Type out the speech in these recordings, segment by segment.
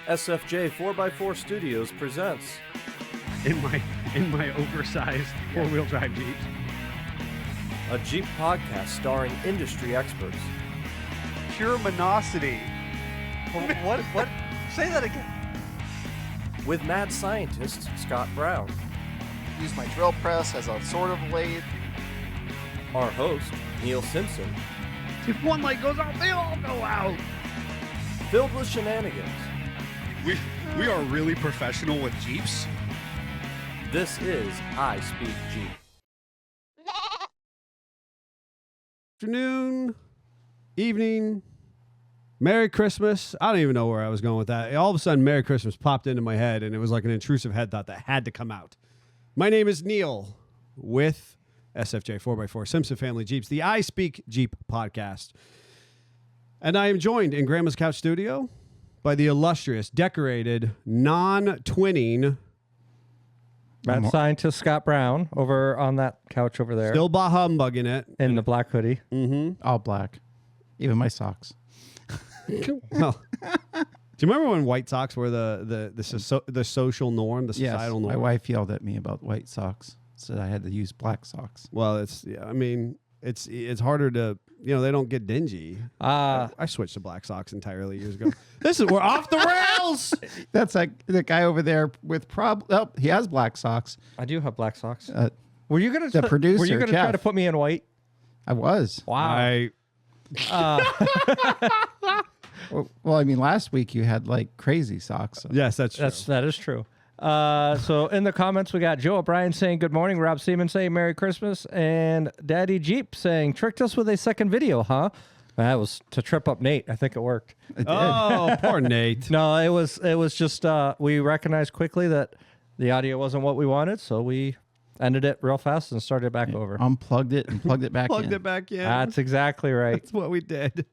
SFJ 4x4 Studios presents in my oversized four-wheel drive Jeep. a Jeep podcast starring industry experts. Pure monosity. What? Say that again. With mad scientist Scott Brown, Use my drill press as a sort of lathe. our host Neil Simpson, If one light goes out, they all go out. filled with shenanigans. We are really professional with Jeeps. This is I Speak Jeep. Afternoon, evening, Merry Christmas. I don't even know where I was going with that. All of a sudden, Merry Christmas popped into my head, and it was like an intrusive head thought that had to come out. My name is Neil with SFJ 4x4 Simpson Family Jeeps, the I Speak Jeep podcast. And I am joined in Grandma's Couch Studio by the illustrious, decorated, non-twinning, Mad scientist Scott Brown over on that couch over there still bah humbugging it. in the black hoodie. All black. Even my socks. Well, do you remember when white socks were the social norm, the societal norm? My wife yelled at me about white socks. Said I had to use black socks. Well, it's harder to, they don't get dingy. I switched to black socks entirely years ago. We're off the rails. That's like the guy over there with he has black socks. I do have black socks. Were you gonna the producer, Were you gonna try Jeff. to put me in white? I was. Wow. Well, I mean, last week you had like crazy socks. So. Yes, that That is true. So in the comments we got Joe O'Brien saying good morning, Rob Seaman saying Merry Christmas, and Daddy Jeep saying tricked us with a second video, huh? That was to trip up Nate. I think it worked. It did. Oh, poor Nate. No, it was just we recognized quickly that the audio wasn't what we wanted, so we ended it real fast and started back over. Unplugged it and plugged it back Plugged in. it back in. That's exactly right. That's what we did.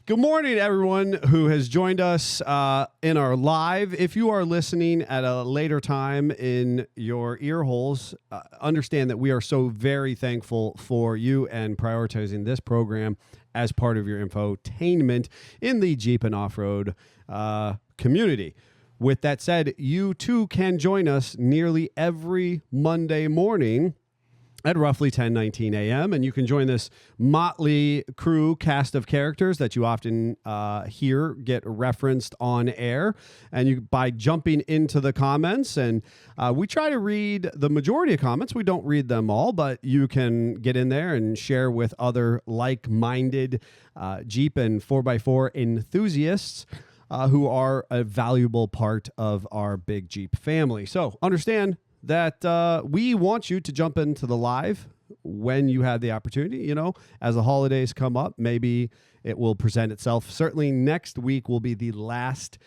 Good morning, everyone who has joined us in our live. If you are listening at a later time in your ear holes, understand that we are so very thankful for you and prioritizing this program as part of your infotainment in the Jeep and off-road community. With that said, you too can join us nearly every Monday morning at roughly 10:19 a.m. And you can join this motley crew cast of characters that you often hear get referenced on air. And by jumping into the comments, and we try to read the majority of comments. We don't read them all, but you can get in there and share with other like-minded Jeep and 4x4 enthusiasts who are a valuable part of our big Jeep family. So understand that we want you to jump into the live when you have the opportunity. As the holidays come up, maybe it will present itself. Certainly next week will be the last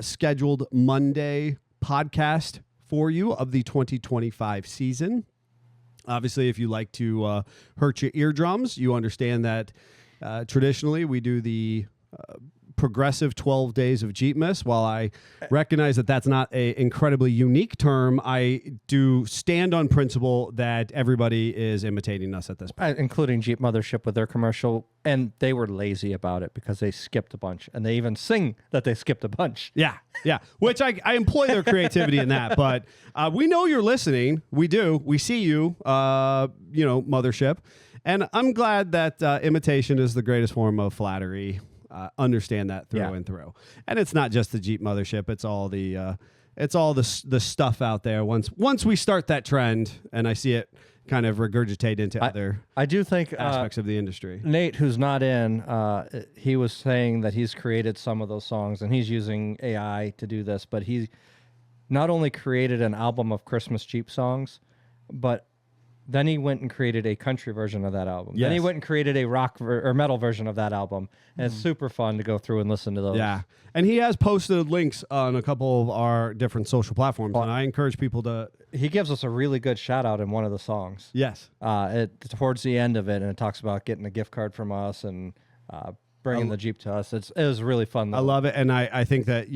scheduled Monday podcast for you of the 2025 season. Obviously, if you like to hurt your eardrums, you understand that traditionally we do the progressive 12 days of Jeepmas. While I recognize that that's not an incredibly unique term, I do stand on principle that everybody is imitating us at this point. Including Jeep Mothership with their commercial, and they were lazy about it because they skipped a bunch, and they even sing that they skipped a bunch. Yeah. Which I employ their creativity in that, but we know you're listening. We do. We see you, Mothership. And I'm glad that imitation is the greatest form of flattery. Understand that through and through, and it's not just the Jeep Mothership; it's all the stuff out there. Once we start that trend, and I see it kind of regurgitate into other I do think aspects of the industry. Nate, who's not in, he was saying that he's created some of those songs, and he's using AI to do this. But he not only created an album of Christmas Jeep songs, but then he went and created a country version of that album. Yes. Then he went and created a rock or metal version of that album. And it's super fun to go through and listen to those. Yeah. And he has posted links on a couple of our different social platforms. And I encourage people to... He gives us a really good shout out in one of the songs. Yes. Towards the end of it, and it talks about getting a gift card from us and bringing the Jeep to us. It was really fun, though. I love it. And I think that,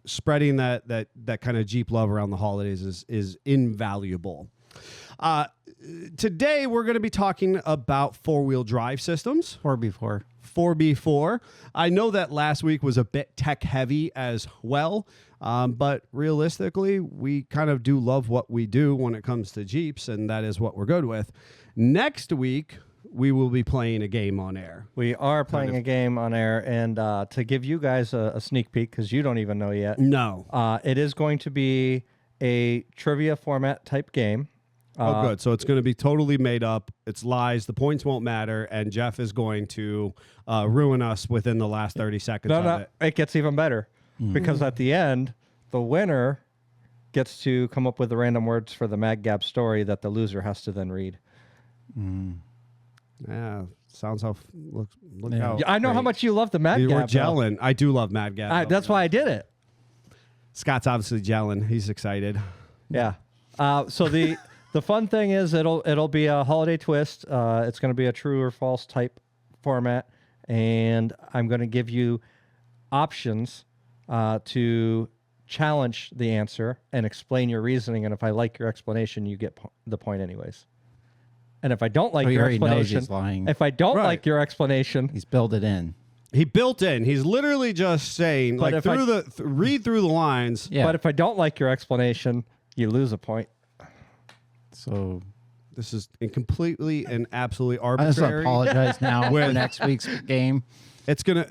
spreading that kind of Jeep love around the holidays is invaluable. Today, we're going to be talking about four-wheel drive systems. 4x4. 4B4. I know that last week was a bit tech heavy as well, but realistically, we kind of do love what we do when it comes to Jeeps, and that is what we're good with. Next week, we will be playing a game on air. We are playing a game on air, and to give you guys a sneak peek, because you don't even know yet. No. It is going to be a trivia format type game. Oh, good. So it's going to be totally made up. It's lies. The points won't matter, and Jeff is going to ruin us within the last 30 seconds of it. It gets even better, because at the end, the winner gets to come up with the random words for the Mad Gab story that the loser has to then read. Yeah, sounds how look Yeah. how I know how much you love the Mad you Gab. were though. gelling. I do love Mad Gab. That's why I did it. Scott's obviously gelling. He's excited. Yeah. So the fun thing is it'll be a holiday twist. It's going to be a true or false type format, and I'm going to give you options to challenge the answer and explain your reasoning. And if I like your explanation, you get the point anyways. And if I don't like he your already knows explanation, he's lying. if I don't Right. like your explanation, He's built it in. He built in. He's literally just saying, But like, if through read through the lines. Yeah. but if I don't like your explanation, you lose a point. So This is completely and absolutely I just arbitrary. apologize now for With- next week's game. It's gonna.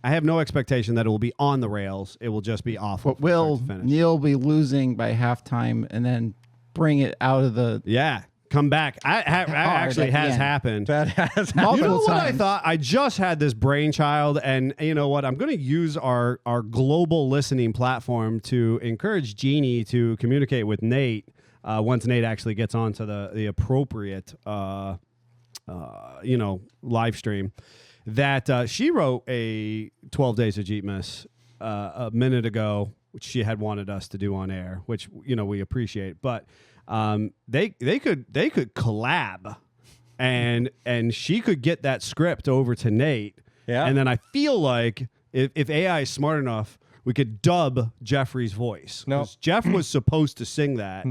I have no expectation that it will be on the rails. It will just be off. But of will start to finish. Neil be losing by halftime and then bring it out of the Yeah, come back. Actually at the has end. happened. That has You know multiple what I times? thought? I just had this brainchild, and you know what? I'm going to use our global listening platform to encourage Jeannie to communicate with Nate once Nate actually gets onto the appropriate live stream. That she wrote a 12 Days of Jeepmas a minute ago, which she had wanted us to do on air, which we appreciate, but they could collab. And she could get that script over to Nate. Yeah. And then I feel like if AI is smart enough, we could dub Jeffrey's voice. No. 'Cause Jeff was supposed to sing that.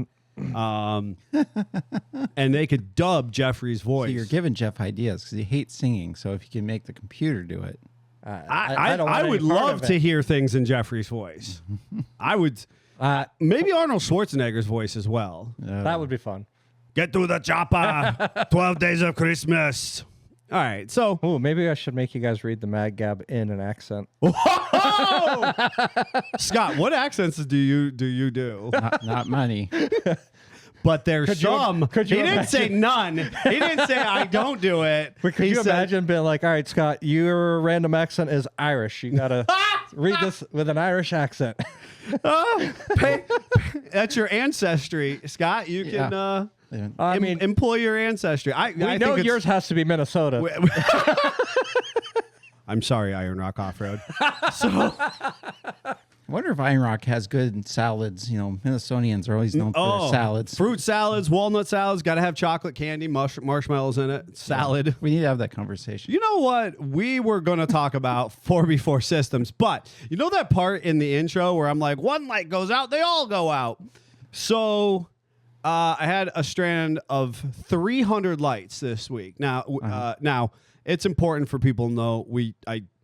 And they could dub Jeffrey's So voice. you're giving Jeff ideas because he hates singing. So if you can make the computer do it, I don't want would any part love of to it. hear things in Jeffrey's voice. I would. Maybe Arnold Schwarzenegger's voice as well. That would be fun. Get to the chopper. 12 Days of Christmas. All right. So. Oh, maybe I should make you guys read the Mad Gab in an accent. Whoa! Scott, what accents do you do? not money. But there's some. could you He didn't say none. He didn't say I don't do it. But could He you said- imagine being like, all right, Scott, your random accent is Irish. You got to read this with an Irish accent. That's your ancestry, Scott. You can I mean, employ your ancestry. I we think know it's- yours has to be Minnesota. I'm sorry, Iron Rock Off Road. I wonder if Iron Rock has good salads. Minnesotans are always known for their salads. Fruit salads, walnut salads. Got to have chocolate candy, marshmallows in it. Salad. We need to have that conversation. You know what? We were going to talk about 4x4 systems, but you know that part in the intro where I'm like, one light goes out, they all go out. So I had a strand of 300 lights this week. Now it's important for people to know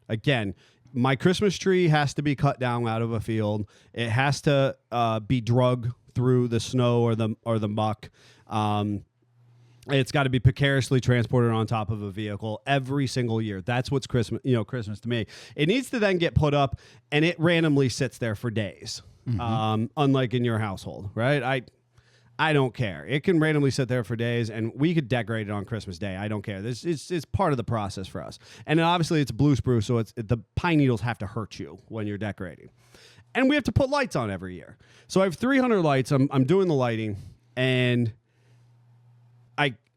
again, my Christmas tree has to be cut down out of a field. It has to be drug through the snow or the muck. It's got to be precariously transported on top of a vehicle every single year. That's what's Christmas, Christmas to me. It needs to then get put up, and it randomly sits there for days. Unlike in your household, right? I don't care. It can randomly sit there for days, and we could decorate it on Christmas Day. I don't care. It's part of the process for us. And obviously, it's blue spruce, so the pine needles have to hurt you when you're decorating. And we have to put lights on every year. So I have 300 lights. I'm doing the lighting, and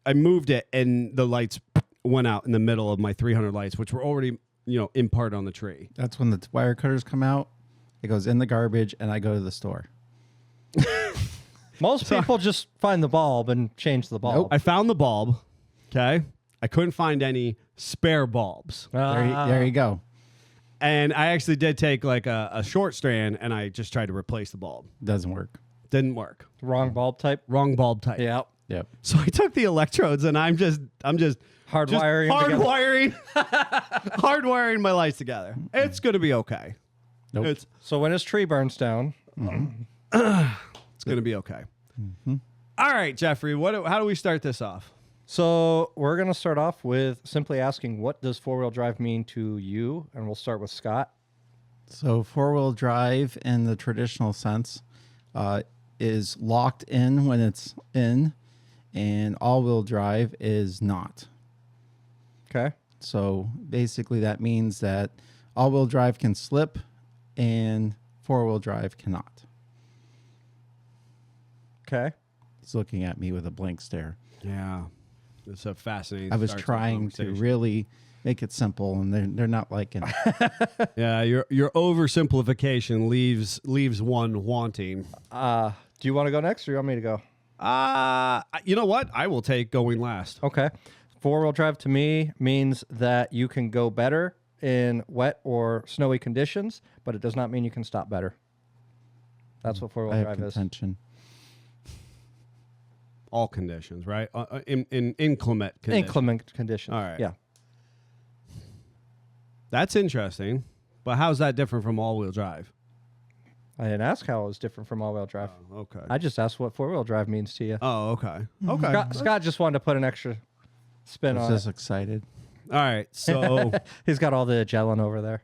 I moved it, and the lights went out in the middle of my 300 lights, which were already in part on the tree. That's when the wire cutters come out. It goes in the garbage, and I go to the store. Most people just find the bulb and change the bulb. I found the bulb. Okay. I couldn't find any spare bulbs. There you go. And I actually did take like a short strand, and I just tried to replace the bulb. Doesn't work. Didn't work. Wrong bulb type. Wrong bulb type. Yeah. Yep. So I took the electrodes and I'm just Hardwiring them together. hardwiring my lights together. It's going to be okay. Nope. It's So when his tree burns down, it's going to be okay. All right, Jeffrey, how do we start this off? so we're going to start off with simply asking, what does four-wheel drive mean to you? And we'll start with Scott. So four-wheel drive in the traditional sense is locked in when it's in, and all-wheel drive is not. Okay. So basically that means that all-wheel drive can slip and four-wheel drive cannot. Okay. He's looking at me with a blank stare. Yeah. It's a fascinating I was start to the trying to conversation. really make it simple, and they're not liking it. Yeah, your oversimplification leaves one wanting. Do you want to go next or you want me to go? You know what? I will take going last. Okay. Four-wheel drive to me means that you can go better in wet or snowy conditions, but it does not mean you can stop better. That's what I four-wheel have drive is. contention. All conditions, right? In inclement conditions. Inclement conditions. All right. Yeah. That's interesting. But how's that different from all-wheel drive? I didn't ask how it was different from all-wheel drive. Okay. I just asked what four-wheel drive means to you. Oh, okay. Okay. Scott just wanted to put an extra spin I on was it. just excited. All right. So, He's got all the gelin over there.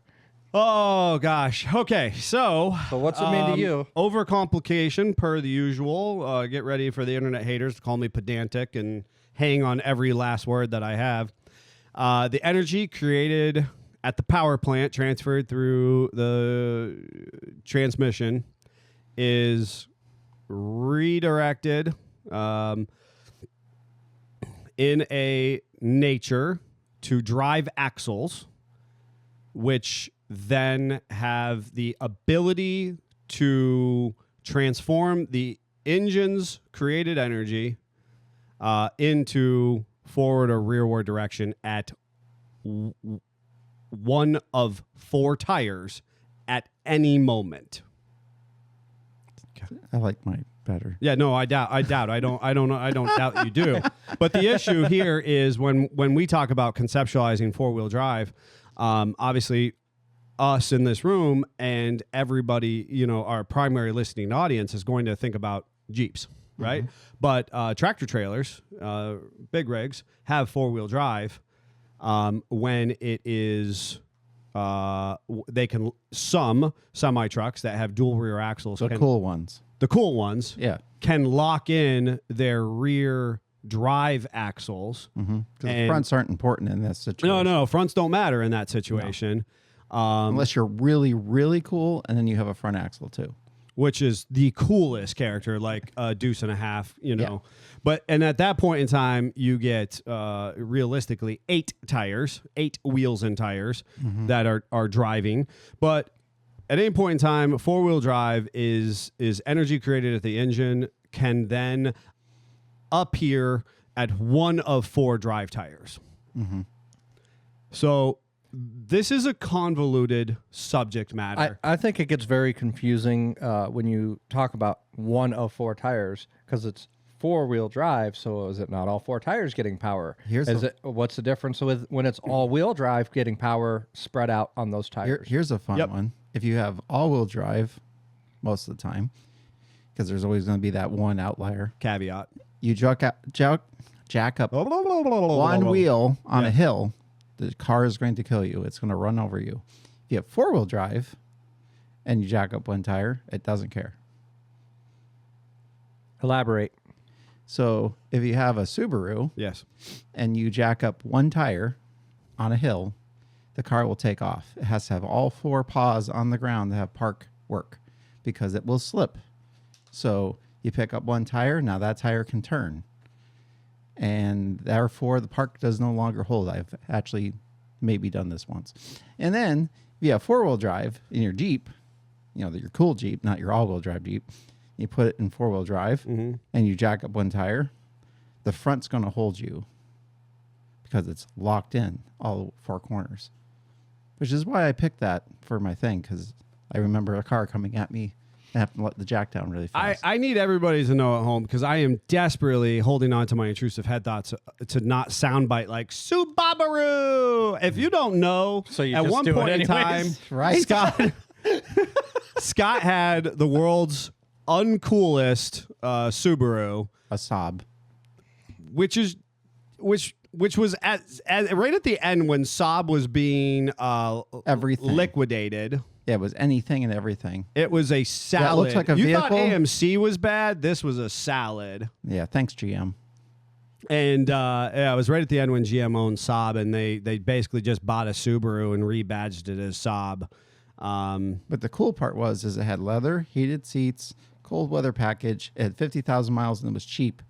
oh gosh. Okay. So, So what's it mean to you? Overcomplication per the usual. Get ready for the internet haters to call me pedantic and hang on every last word that I have. The energy created at the power plant transferred through the transmission is redirected in a nature to drive axles, which then have the ability to transform the engine's created energy into forward or rearward direction at one of four tires at any moment. I like mine better. Yeah, no, I doubt. I don't doubt you do. But the issue here is when we talk about conceptualizing four-wheel drive, obviously us in this room and everybody, our primary listening audience is going to think about Jeeps, right? But tractor trailers, big rigs, have four-wheel drive when it is they can, some semi trucks that have dual rear axles, The cool ones. the cool ones, Yeah. can lock in their rear drive axles. Because the And- fronts aren't important in this situation. No, fronts don't matter in that situation. Unless you're really, really cool, and then you have a front axle too. Which is the coolest character, like a deuce and a half, But and at that point in time, you get realistically 8 wheels and tires that are driving. But at any point in time, four-wheel drive is energy created at the engine, can then appear at one of 4 drive tires. So this is a convoluted subject matter. I think it gets very confusing when you talk about one of 4 tires because it's four-wheel drive. So is it not all 4 tires getting power? What's the difference with when it's all-wheel drive getting power spread out on those tires? Here's a fun Yep. one. If you have all-wheel drive most of the time, because there's always going to be that one outlier, Caveat. you jack up one wheel on a hill, the car is going to kill you. It's going to run over you. If you have four-wheel drive and you jack up one tire, it doesn't care. Elaborate. So if you have a Subaru Yes. and you jack up one tire on a hill, the car will take off. It has to have all 4 paws on the ground to have park work because it will slip. So you pick up one tire, now that tire can turn. And therefore, the park does no longer hold. I've actually maybe done this once. And then if you have four-wheel drive in your Jeep, your cool Jeep, not your all-wheel drive Jeep, you put it in four-wheel drive and you jack up one tire, the front's going to hold you because it's locked in all 4 corners, which is why I picked that for my thing, because I remember a car coming at me I have to let the jack down really fast. I need everybody to know at home because I am desperately holding on to my intrusive head thoughts to not soundbite like Subaru. If you don't know, So you at just one do it point in anyways, time, right? Scott had the world's uncoolest Subaru, A Saab. which was at right at the end when Saab was being Everything. liquidated. Yeah, it was anything and everything. It was a salad. That looks like a you thought vehicle? AMC was bad. This was a salad. Yeah, thanks, GM. And yeah, it was right at the end when GM owned Saab, and they basically just bought a Subaru and rebadged it as Saab. But the cool part is it had leather, heated seats, cold weather package. It had 50,000 miles and it was cheap.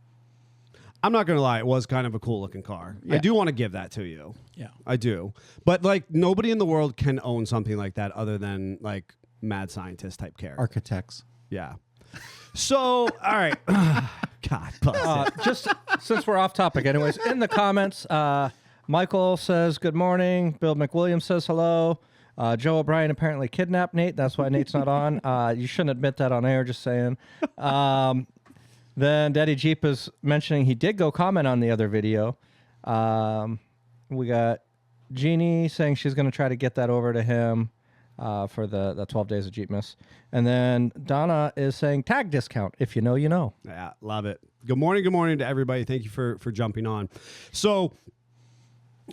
I'm not gonna lie, it was kind of a cool looking car. I Yeah. do want to give that to you. Yeah. I do. But like nobody in the world can own something like that other than like mad scientist type character. Architects. Yeah. So, all right. God bless it. Just since we're off topic, anyways, in the comments, Michael says good morning. Bill McWilliams says hello. Joe O'Brien apparently kidnapped Nate. That's why Nate's not on. You shouldn't admit that on air. Just saying. Then Daddy Jeep is mentioning he did go comment on the other video. We got Jeannie saying she's going to try to get that over to him for the 12 days of Jeepmas. And then Donna is saying tag discount. If you know, you know. Yeah, love it. Good morning to everybody. Thank you for jumping on. So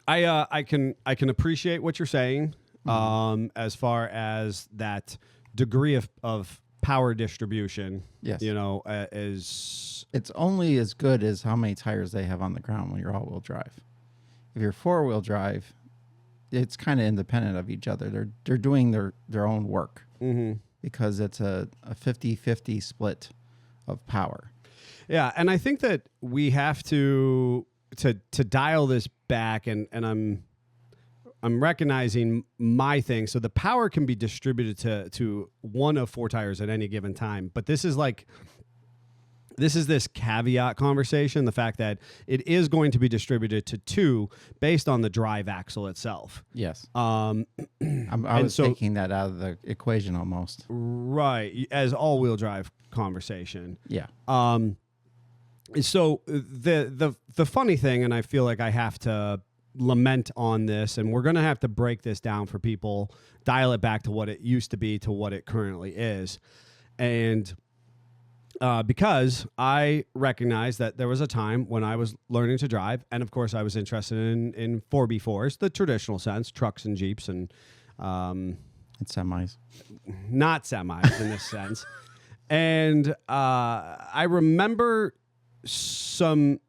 I can appreciate what you're saying as far as that degree of power distribution. Yes. You know, is It's only as good as how many tires they have on the ground when you're all-wheel drive. If you're four-wheel drive, it's kind of independent of each other. They're doing their own work because it's a 50-50 split of power. yeah, and I think that we have to dial this back, and I'm recognizing my thing. So the power can be distributed to one of four tires at any given time. But this is this caveat conversation, the fact that it is going to be distributed to two based on the drive axle itself. Yes. And I was so- taking that out of the equation almost. Right, as all-wheel drive conversation. Yeah. So the funny thing, and I feel like I have to lament on this, and we're going to have to break this down for people, dial it back to what it used to be to what it currently is. And because I recognize that there was a time when I was learning to drive, and of course I was interested in 4x4s, the traditional sense, trucks and Jeeps, and It's semis. not semis in this sense. And I remember some,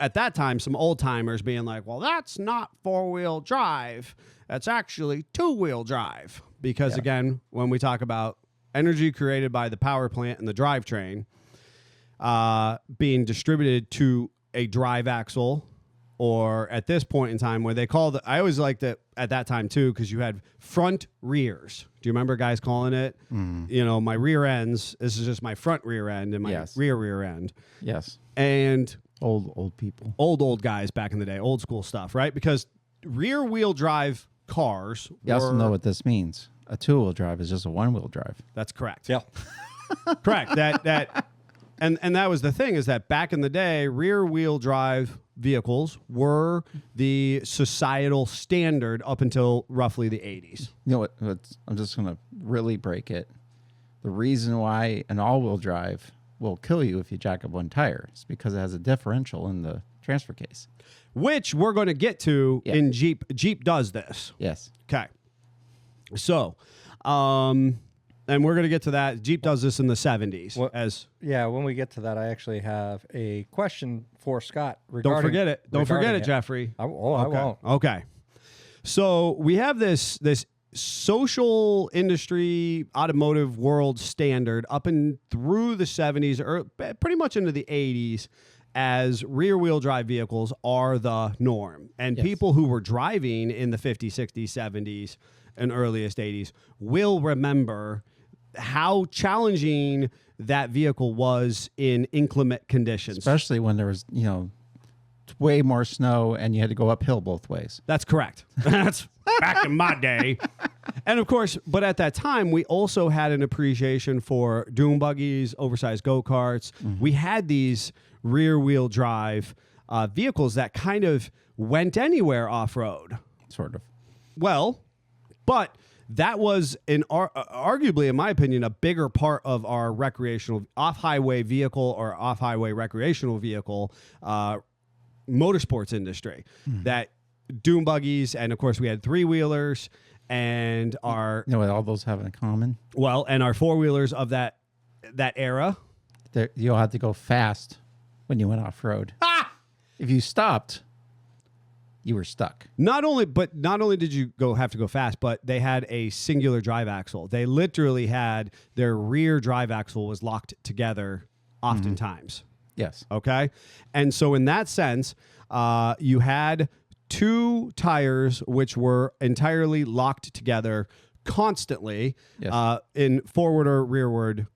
at that time, some old timers being like, well, that's not 4-wheel drive. That's actually 2-wheel drive. Because again, when we talk about energy created by the power plant and the drivetrain being distributed to a drive axle, or at this point in time where they called it, I always liked it at that time too, because you had front rears. Do you remember guys calling it? My rear ends, this is just my front rear end and my Yes. rear end. Yes. And Old people. old guys back in the day, old school stuff, right? Because rear wheel drive cars You also were- know what this means. A 2-wheel drive is just a 1-wheel drive. That's correct. Yeah. Correct. And that was the thing, is that back in the day, rear wheel drive vehicles were the societal standard up until roughly the 80s. You know what? I'm just going to really break it. The reason why an all-wheel drive will kill you if you jack up one tire is because it has a differential in the transfer case. Which we're going to get to in Jeep. Jeep does this. Yes. Okay. So, and we're going to get to that. Jeep does this in the 70s. Yeah, when we get to that, I actually have a question for Scott regarding. Don't forget it. Don't forget regarding it, Jeffrey. I Okay. won't. Okay. So we have this social industry automotive world standard up and through the 70s or pretty much into the 80s as rear wheel drive vehicles are the norm. And people who were driving in the 50s, 60s, 70s, and earliest 80s will remember how challenging that vehicle was in inclement conditions. Especially when there was, way more snow and you had to go uphill both ways. That's correct. That's back in my day. And of course, but at that time, we also had an appreciation for dune buggies, oversized go-karts. We had these rear-wheel drive vehicles that kind of went anywhere off-road. Sort of. Well, but that was arguably, in my opinion, a bigger part of our recreational off-highway vehicle or off-highway recreational vehicle motorsports industry. That dune buggies, and of course we had three-wheelers and our You know what all those have in common? and our four-wheelers of that era. You'll have to go fast when you went off road. If you stopped, you were stuck. Not only did you have to go fast, but they had a singular drive axle. They literally had their rear drive axle was locked together oftentimes. Yes. Okay. And so in that sense, you had two tires which were entirely locked together constantly in forward or rearward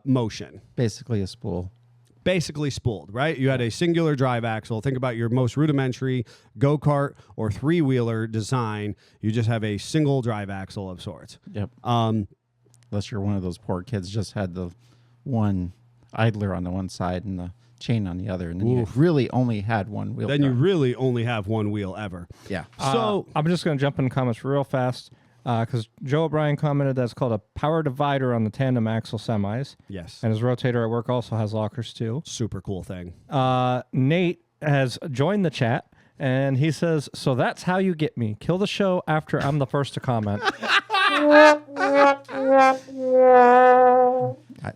motion. Basically a spool. Basically spooled, right? You had a singular drive axle. Think about your most rudimentary go-kart or three-wheeler design. You just have a single drive axle of sorts. Yep. Unless you're one of those poor kids just had the one idler on the one side and the chain on the other, and then you really only had one wheel. Then you really only have one wheel ever. Yeah. So I'm just going to jump in comments real fast because Joe O'Brien commented that's called a power divider on the tandem axle semis. yes, And his rotator at work also has lockers too. super cool thing. Nate has joined the chat and he says, "So that's how you get me. Kill the show after I'm the first to comment."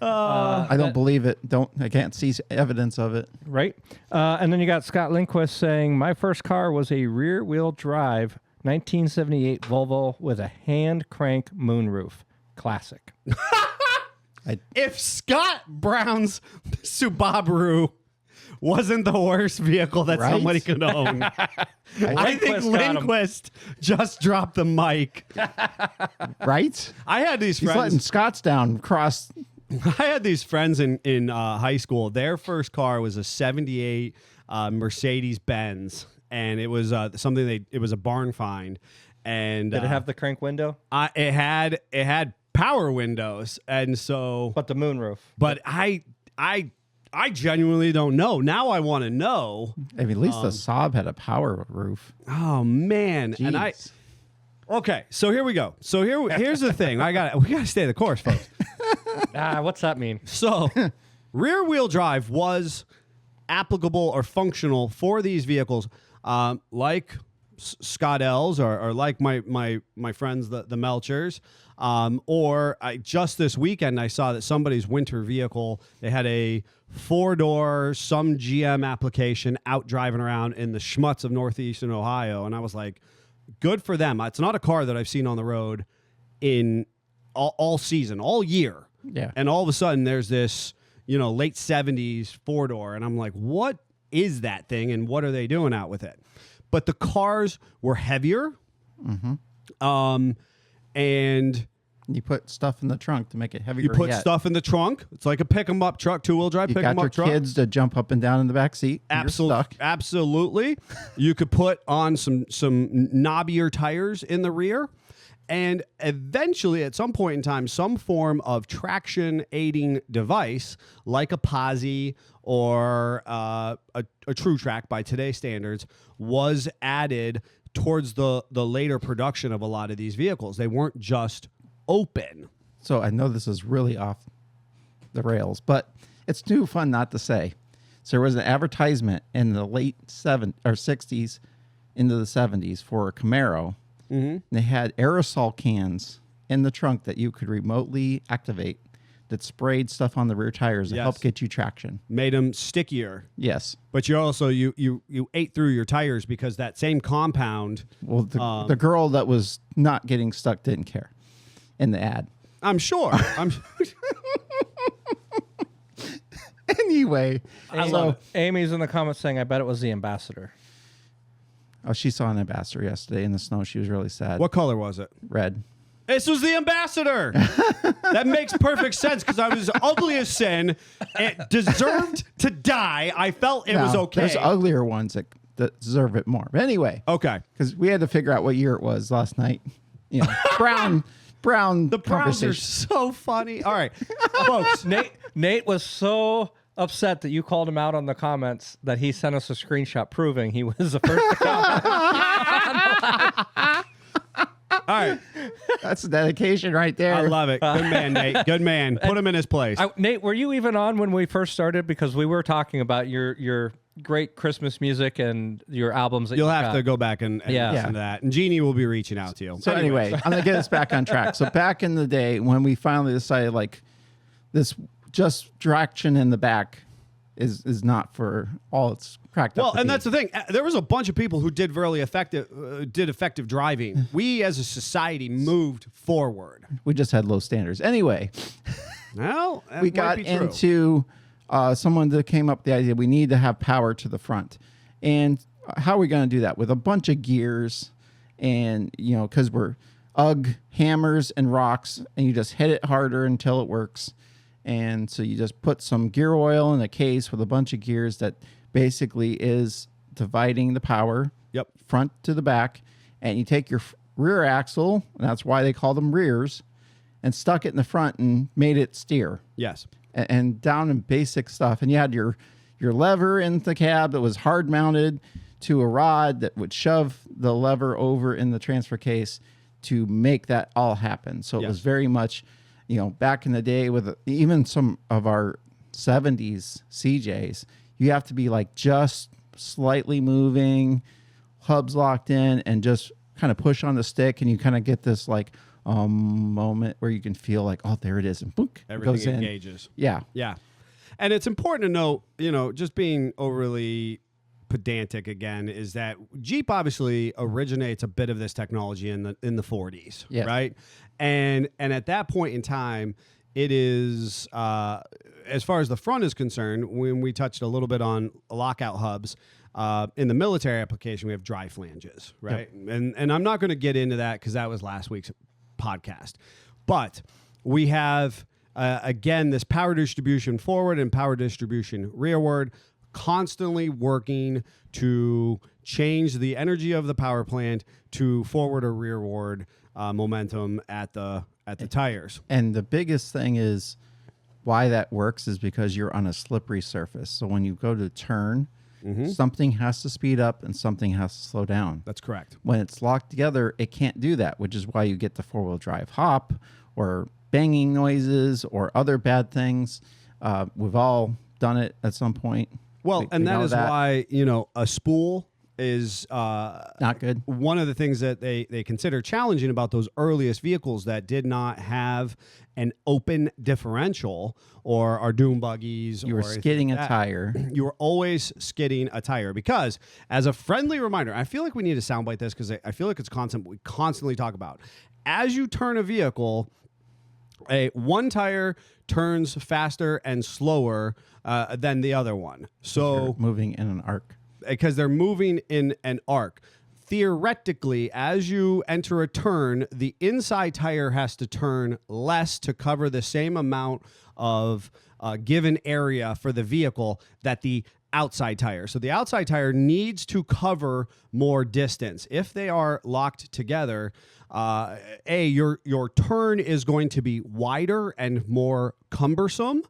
I don't believe it. I can't see evidence of it. Right? And then you got Scott Lindquist saying, "My first car was a rear-wheel drive 1978 Volvo with a hand crank moonroof. Classic." If Scott Brown's Subaru wasn't the worst vehicle that Right? somebody could own, I think Lindquist got him. Lindquist just dropped the mic. Right? I had these He's letting friends. Scott's down cross. I had these friends in high school. Their first car was a '78 Mercedes Benz, and it was something it was a barn find. And Did it have the crank window? it had power windows, and so. But the moonroof. But I genuinely don't know. Now I want to know. I mean, at least the Saab had a power roof. Oh man! And Jeez. okay, so here we go. So here's the thing. We gotta stay the course, folks. What's that mean? So rear wheel drive was applicable or functional for these vehicles, like Scott L's or like my friends the Melchers, or just this weekend I saw that somebody's winter vehicle, they had a 4-door some GM application out driving around in the schmutz of northeastern Ohio, and I was like, good for them. It's not a car that I've seen on the road in all season, all year. Yeah. And all of a sudden there's this, late 70s 4-door, and I'm like, what is that thing and what are they doing out with it? But the cars were heavier. And You put stuff in the trunk to make it heavier. you put yet. stuff in the trunk. It's like a pick 'em up truck, 2-wheel drive You pick got 'em your up truck. kids to jump up and down in the back seat. and you're stuck. Absolutely. You could put on some knobbier tires in the rear. And eventually, at some point in time, some form of traction aiding device, like a posi or a true track by today's standards, was added towards the later production of a lot of these vehicles. They weren't just open. So I know this is really off the rails, but it's too fun not to say. So there was an advertisement in the late 60s into the 70s for a Camaro. Mm-hmm. They had aerosol cans in the trunk that you could remotely activate that sprayed stuff on the rear tires to Yes. help get you traction. Made them stickier. Yes. But you also you ate through your tires because that same compound. Well, the girl that was not getting stuck didn't care in the ad. I'm sure. Anyway, Amy's in the comments saying, "I bet it was the Ambassador." oh, she saw an Ambassador yesterday in the snow. She was really sad. What color was it? Red. This was the Ambassador. That makes perfect sense because I was ugly as sin. It deserved to die. I felt it was Now, okay. There's uglier ones that deserve it more. But anyway, Okay. because we had to figure out what year it was last night. You know, brown. The Browns are conversation. so funny. All right, folks. Nate was so upset that you called him out on the comments that he sent us a screenshot proving he was the first to comment. All right, That's dedication right there. I love it. Good man, Nate. Good man. Put him in his place. Nate, were you even on when we first started? Because we were talking about your great Christmas music and your albums that You'll you have got. to go back and Yeah. listen to that. And Jeannie will be reaching out to you. So anyway, I'm gonna get us back on track. So back in the day when we finally decided like this just traction in the back is not for all it's cracked up. Well, to and be. that's the thing. There was a bunch of people who did really effective driving. We as a society moved forward. We just had low standards. Anyway, Well, that we might got be true. into someone that came up with the idea we need to have power to the front. And how are we going to do that? With a bunch of gears and, you know, because we're hammers and rocks, and you just hit it harder until it works. And so you just put some gear oil in a case with a bunch of gears that basically is dividing the power Yep. front to the back. And you take your rear axle, and that's why they call them rears, and stuck it in the front and made it steer. Yes. And down in basic stuff. And you had your lever in the cab that was hard mounted to a rod that would shove the lever over in the transfer case to make that all happen. So it was Yes. very much, you know, back in the day with even some of our 70s CJs, you have to be like just slightly moving, hubs locked in, and just kind of push on the stick, and you kind of get this like moment where you can feel like, oh, there it is, and book, Everything goes in. engages. Yeah. Yeah. And it's important to note, you know, just being overly pedantic again, is that Jeep obviously originates a bit of this technology in the 40s, Yes. right? And at that point in time, it is as far as the front is concerned, when we touched a little bit on lockout hubs, in the military application, we have dry flanges, right? Yep. And I'm not going to get into that because that was last week's podcast. But we have, again, this power distribution forward and power distribution rearward, constantly working to change the energy of the power plant to forward or rearward momentum at the tires. And the biggest thing is why that works is because you're on a slippery surface. So when you go to turn, something has to speed up and something has to slow down. That's correct. When it's locked together, it can't do that, which is why you get the four-wheel drive hop or banging noises or other bad things. We've all done it at some point. Well, and that know is why, you know, a spool is not good. One of the things that they consider challenging about those earliest vehicles that did not have an open differential or our doom buggies. You were skidding a tire. You were always skidding a tire because, as a friendly reminder, I feel like we need to soundbite this because I feel like it's constant. We constantly talk about as you turn a vehicle, one tire turns faster and slower than the other one. So You're moving in an arc. Because they're moving in an arc. Theoretically, as you enter a turn, the inside tire has to turn less to cover the same amount of given area for the vehicle that the outside tire. So the outside tire needs to cover more distance. If they are locked together, your turn is going to be wider and more cumbersome.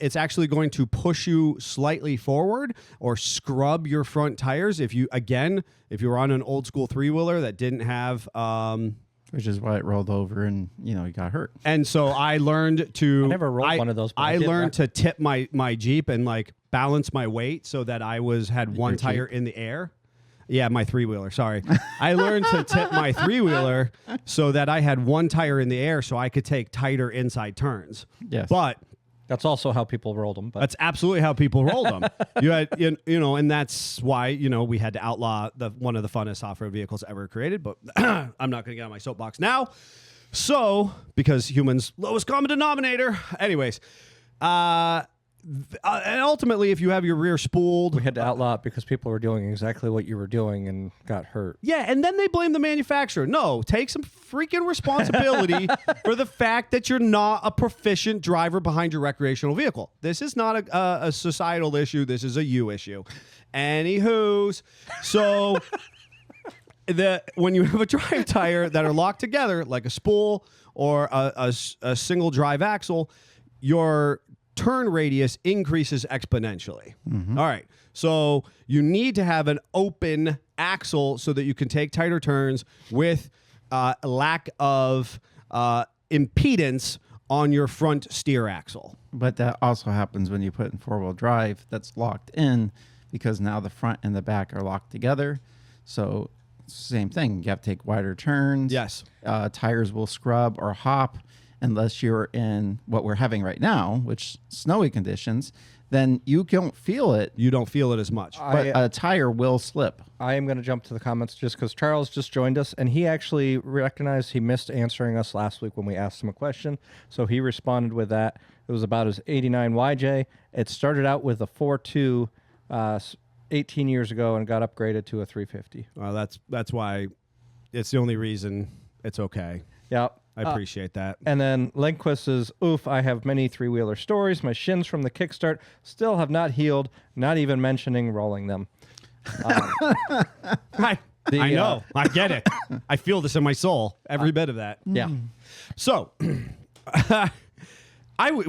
It's actually going to push you slightly forward or scrub your front tires. If you were on an old school three-wheeler that didn't have, Which is why it rolled over and, you got hurt. and so I learned to. I never rolled one of those, but I I did learned to tip my Jeep and like balance my weight so that I had one Your tire in the air. Yeah, my three-wheeler. Sorry. I learned to tip my three-wheeler so that I had one tire in the air so I could take tighter inside turns. Yes. But That's also how people rolled them. But that's absolutely how people rolled them. You had, and that's why, we had to outlaw one of the funnest off-road vehicles ever created. But I'm not going to get on my soapbox now. So, because humans, lowest common denominator. Anyways, and ultimately, if you have your rear spooled, We had to outlaw it because people were doing exactly what you were doing and got hurt. yeah, and then they blame the manufacturer. No, take some freaking responsibility for the fact that you're not a proficient driver behind your recreational vehicle. This is not a societal issue. This is a you issue. Anywho's, so when you have a drive tire that are locked together like a spool or a single drive axle, your turn radius increases exponentially. All right. So you need to have an open axle so that you can take tighter turns with lack of impedance on your front steer axle. But that also happens when you put in four-wheel drive that's locked in, because now the front and the back are locked together. So same thing. You have to take wider turns. Yes. Tires will scrub or hop unless you're in what we're having right now, which snowy conditions. Then you don't feel it, You don't feel it as much. but a tire will slip. I am going to jump to the comments just because Charles just joined us, and he actually recognized he missed answering us last week when we asked him a question. So he responded with that. It was about his 89 YJ. It started out with a 4.2 18 years ago and got upgraded to a 350. Well, that's why it's the only reason it's okay. Yep. I appreciate that. And then Lindquist says, oof, I have many three-wheeler stories. My shins from the kickstart still have not healed, not even mentioning rolling them. I know. I get it. I feel this in my soul. Every bit of that. Yeah. So,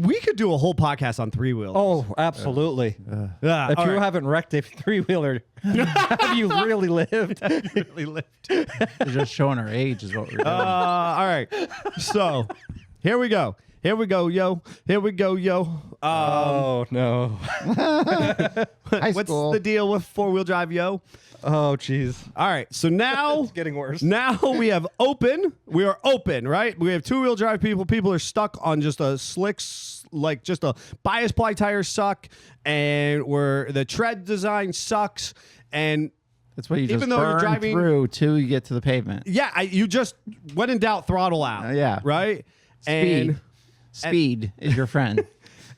we could do a whole podcast on three-wheelers. Oh, absolutely. If you haven't wrecked a three-wheeler, have you really lived? really lived. We're just showing our age is what we're doing. All right. So, here we go. Here we go, yo. Here we go, yo. Oh, no. High What's school. the deal with four-wheel drive, yo? Oh, jeez. All right. So now It's getting worse. Now we have open. We are open, right? We have two-wheel drive people. People are stuck on just a slick, like just a bias ply tire suck, and where the tread design sucks. And That's what you even just though you're burn driving- through till you get to the pavement. yeah, you just, when in doubt, throttle out. Yeah. Right? Speed. Speed is your friend.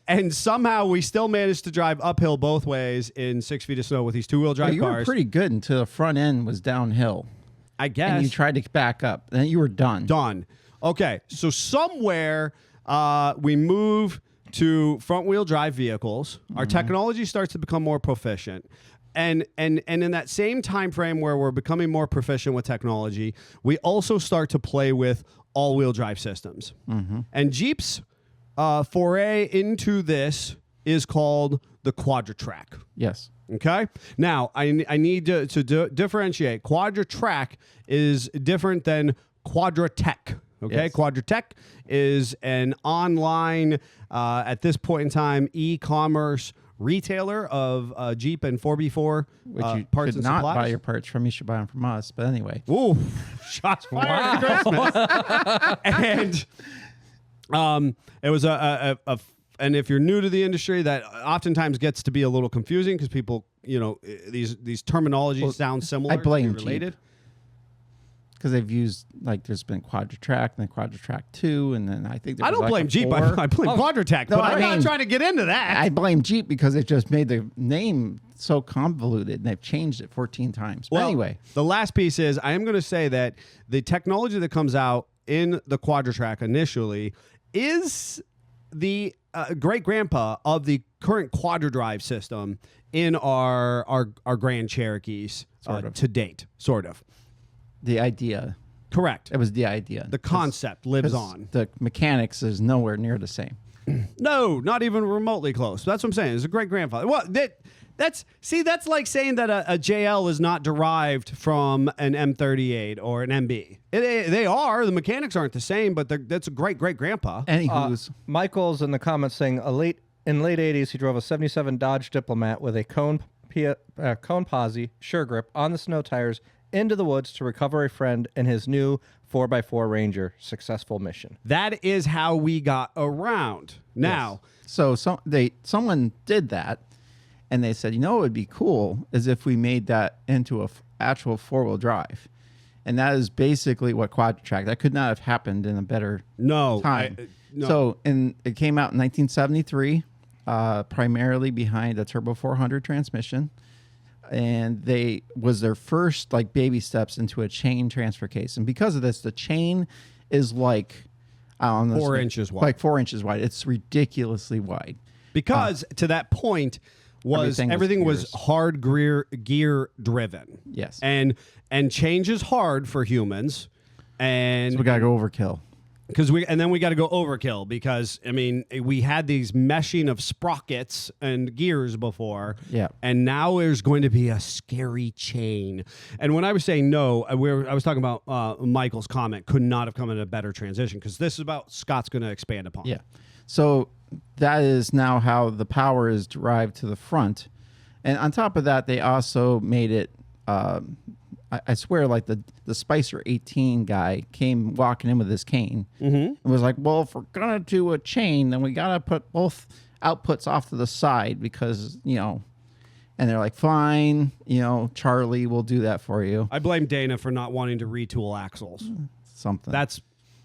And somehow we still managed to drive uphill both ways in 6 feet of snow with these two-wheel drive Well, you were cars. pretty good until the front end was downhill. I guess. And you tried to back up. Then you were done. Done. Okay, so somewhere we move to front-wheel drive vehicles. Our technology starts to become more proficient. And in that same time frame where we're becoming more proficient with technology, we also start to play with all-wheel drive systems. And Jeep's foray into this is called the Quadra-Track. Yes. Okay. Now, I need to differentiate. Quadra-Track is different than Quadra-Tech. Okay. Yes. Quadra-Tech is an online, at this point in time, e-commerce retailer of Jeep and 4x4 Which you parts could and not supplies. buy your parts from. You should buy them from us. But anyway. Ooh, shots fired at Christmas. And it was and if you're new to the industry, that oftentimes gets to be a little confusing because people, these terminologies sound similar. I blame to be related. Because they've used, like, there's been Quadra-Track and then Quadra-Track 2. And then I think there I was don't like blame a Jeep. 4. I blame Quadra-Tech, No, but I I'm not mean- trying to get into that. I blame Jeep because it just made the name so convoluted and they've changed it 14 times. But anyway. The last piece is I am going to say that the technology that comes out in the Quadra-Track initially is the great grandpa of the current Quadra Drive system in our Grand Cherokees Sort of. to date, sort of. The idea. Correct. It was the idea. The concept lives 'Cause on. The mechanics is nowhere near the same. No, not even remotely close. That's what I'm saying. It's a great grandfather. Well, that's like saying that a JL is not derived from an M38 or an MB. They are. The mechanics aren't the same, but that's a great great grandpa. Anywho's. Michael's in the comments saying in late 80s, he drove a 77 Dodge Diplomat with a cone posi, sure grip, on the snow tires into the woods to recover a friend in his new 4x4 Ranger. Successful mission. That is how we got around. Now, So someone did that, and they said, what would be cool is if we made that into a actual four-wheel drive. And that is basically what Quadra-Track. That could not have happened in a better no. time. No. So, and it came out in 1973. primarily behind a Turbo 400 transmission, and they was their first like baby steps into a chain transfer case. And because of this, the chain is like 4 inches wide. like 4 inches wide. It's ridiculously wide. Because to that point was everything was hard gear driven. Yes. And change is hard for humans. And So we gotta go overkill. Then we got to go overkill because I mean we had these meshing of sprockets and gears before, Yeah. and now there's going to be a scary chain. And when I was saying no, I was talking about Michael's comment could not have come in a better transition because this is about Scott's going to expand upon. Yeah. So that is now how the power is derived to the front, and on top of that, they also made it. I swear, like the Spicer 18 guy came walking in with his cane and was like, well, if we're going to do a chain, then we got to put both outputs off to the side because, and they're like, fine, Charlie will do that for you. I blame Dana for not wanting to retool axles. Something. That's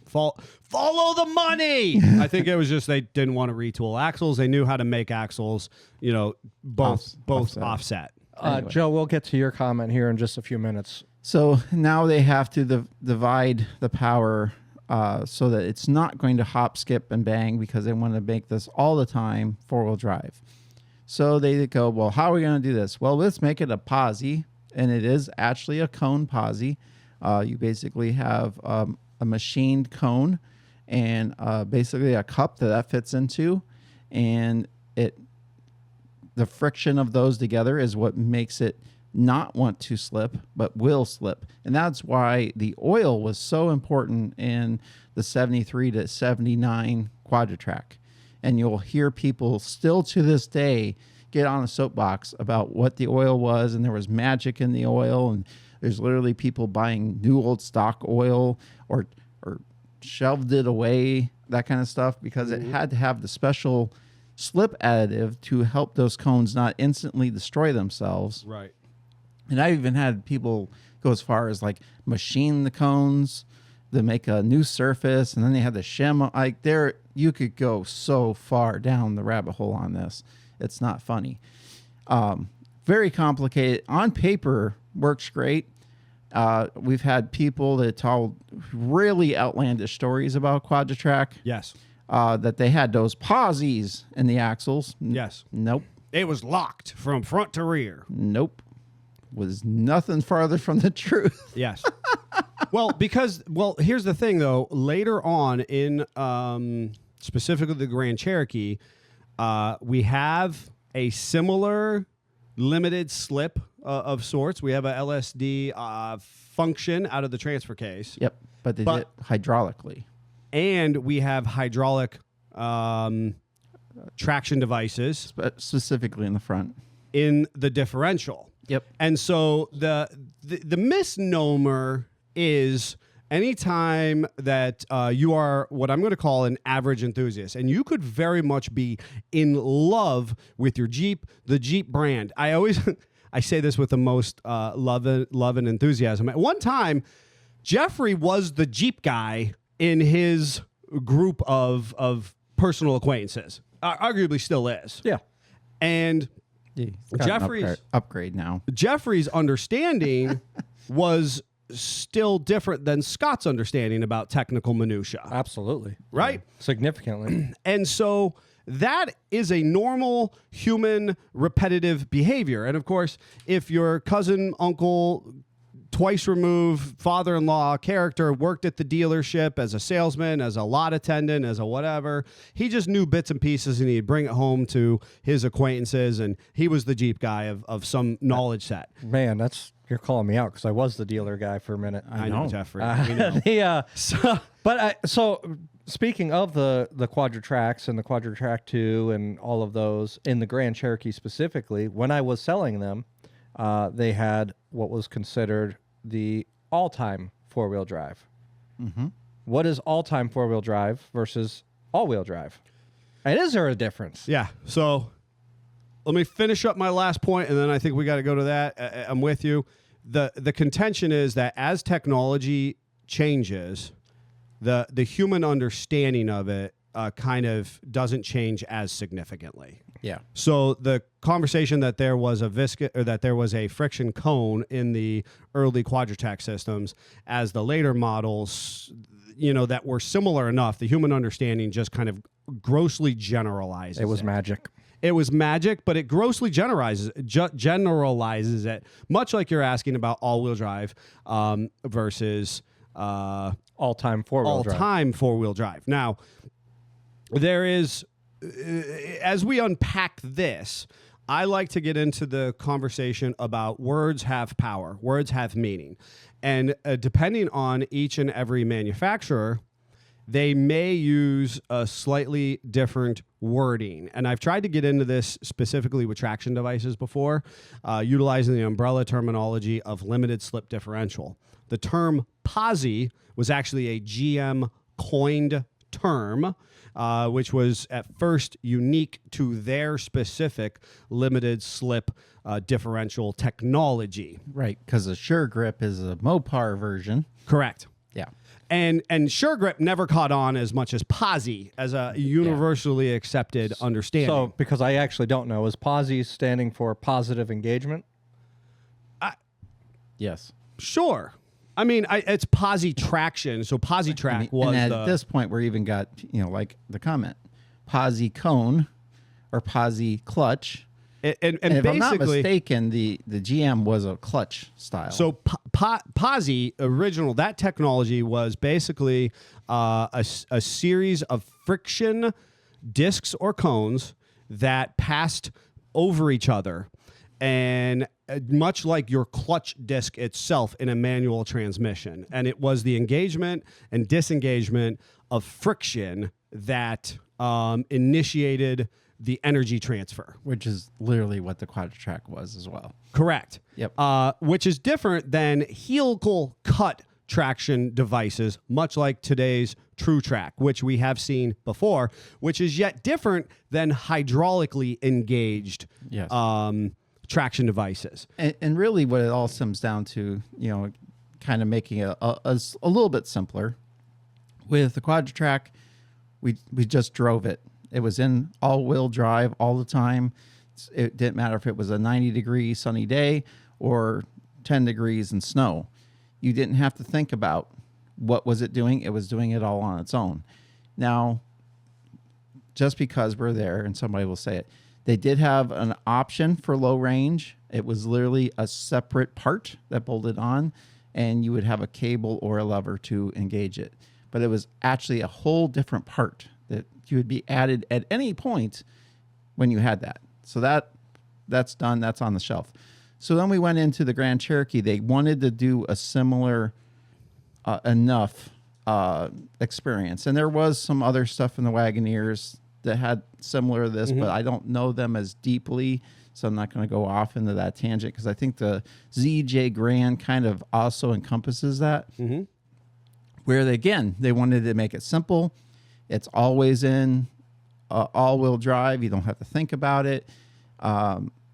follow the money. I think it was just they didn't want to retool axles. They knew how to make axles, both offset. Anyway. Joe, we'll get to your comment here in just a few minutes. So now they have to divide the power so that it's not going to hop, skip, and bang because they want to make this all the time 4-wheel drive. So they go, well, how are we going to do this? Well, let's make it a posi, and it is actually a cone posi. You basically have a machined cone and basically a cup that fits into, and the friction of those together is what makes it not want to slip, but will slip. And that's why the oil was so important in the 73 to 79 Quadra-Track. And you'll hear people still to this day get on a soapbox about what the oil was, and there was magic in the oil, and there's literally people buying new old stock oil or shelved it away, that kind of stuff, because it had to have the special slip additive to help those cones not instantly destroy themselves. Right. And I even had people go as far as like machine the cones to make a new surface, and then they had the shim. Like you could go so far down the rabbit hole on this. It's not funny. Very complicated. On paper, works great. We've had people that told really outlandish stories about Quadra-Track. Yes. That they had those posies in the axles. Yes. Nope. It was locked from front to rear. Nope. Was nothing farther from the truth. Yes. Well, here's the thing, though. Later on in specifically the Grand Cherokee, we have a similar limited slip of sorts. We have a LSD function out of the transfer case. Yep. But they did it hydraulically. And we have hydraulic traction devices. Specifically in the front. In the differential. Yep. And so the misnomer is anytime that you are what I'm going to call an average enthusiast, and you could very much be in love with your Jeep, the Jeep brand. I say this with the most love and enthusiasm. At one time, Jeffrey was the Jeep guy in his group of personal acquaintances. Arguably still is. Yeah. And Yeah, it's got an Jeffrey's upgrade now. Jeffrey's understanding was still different than Scott's understanding about technical minutia. Absolutely. Right? Significantly. And so that is a normal human repetitive behavior. And of course, if your cousin, uncle, twice removed father-in-law character worked at the dealership as a salesman, as a lot attendant, as a whatever, he just knew bits and pieces, and he'd bring it home to his acquaintances, and he was the Jeep guy of some knowledge set. Man, you're calling me out because I was the dealer guy for a minute. I know, Jeffrey. We know. So speaking of the Quadra-Tracks and the Quadra-Track 2 and all of those, in the Grand Cherokee specifically, when I was selling them, they had what was considered the all-time four-wheel drive. Mm-hmm. What is all-time four-wheel drive versus all-wheel drive? And is there a difference? Yeah. So let me finish up my last point, and then I think we got to go to that. I'm with you. The contention is that as technology changes, the human understanding of it kind of doesn't change as significantly. Yeah. So the conversation that there was a friction cone in the early Quadratech systems, as the later models, that were similar enough, the human understanding just kind of grossly generalizes. It was magic. It was magic, but it grossly generalizes it, much like you're asking about all-wheel drive versus All-time four-wheel drive. all-time four-wheel drive. Now, there is, as we unpack this, I like to get into the conversation about words have power, words have meaning. And depending on each and every manufacturer, they may use a slightly different wording. And I've tried to get into this specifically with traction devices before, utilizing the umbrella terminology of limited slip differential. The term posi was actually a GM coined term, which was at first unique to their specific limited slip differential technology. Right, because the Sure Grip is a Mopar version. Correct. Yeah. And Sure Grip never caught on as much as posi as a universally accepted understanding. So, because I actually don't know, is POSI standing for positive engagement? Yes. Sure. I mean, it's posi traction. So posi track was and at this point, we're even got, like the comment, posi cone or posi clutch. And if I'm not basically, mistaken, the GM was a clutch style. so posi original, that technology was basically a series of friction discs or cones that passed over each other, and much like your clutch disc itself in a manual transmission. And it was the engagement and disengagement of friction that initiated the energy transfer. which is literally what the Quadratech was as well. Correct. Yep. Which is different than helical cut traction devices, much like today's True Track, which we have seen before, which is yet different than hydraulically engaged Yes. traction devices. And really what it all comes down to, kind of making it a little bit simpler. With the Quadratech, we just drove it. It was in all-wheel drive all the time. It didn't matter if it was a 90-degree sunny day or 10 degrees and snow. You didn't have to think about what was it doing. It was doing it all on its own. Now, just because we're there, and somebody will say it, they did have an option for low range. It was literally a separate part that bolted on, and you would have a cable or a lever to engage it. But it was actually a whole different part that you would be added at any point when you had that. So that's done. That's on the shelf. So then we went into the Grand Cherokee. They wanted to do a similar enough experience. And there was some other stuff in the Wagoneers that had similar to this, but I don't know them as deeply. So I'm not going to go off into that tangent because I think the ZJ Grand kind of also encompasses that. Where they wanted to make it simple. It's always in all-wheel drive. You don't have to think about it.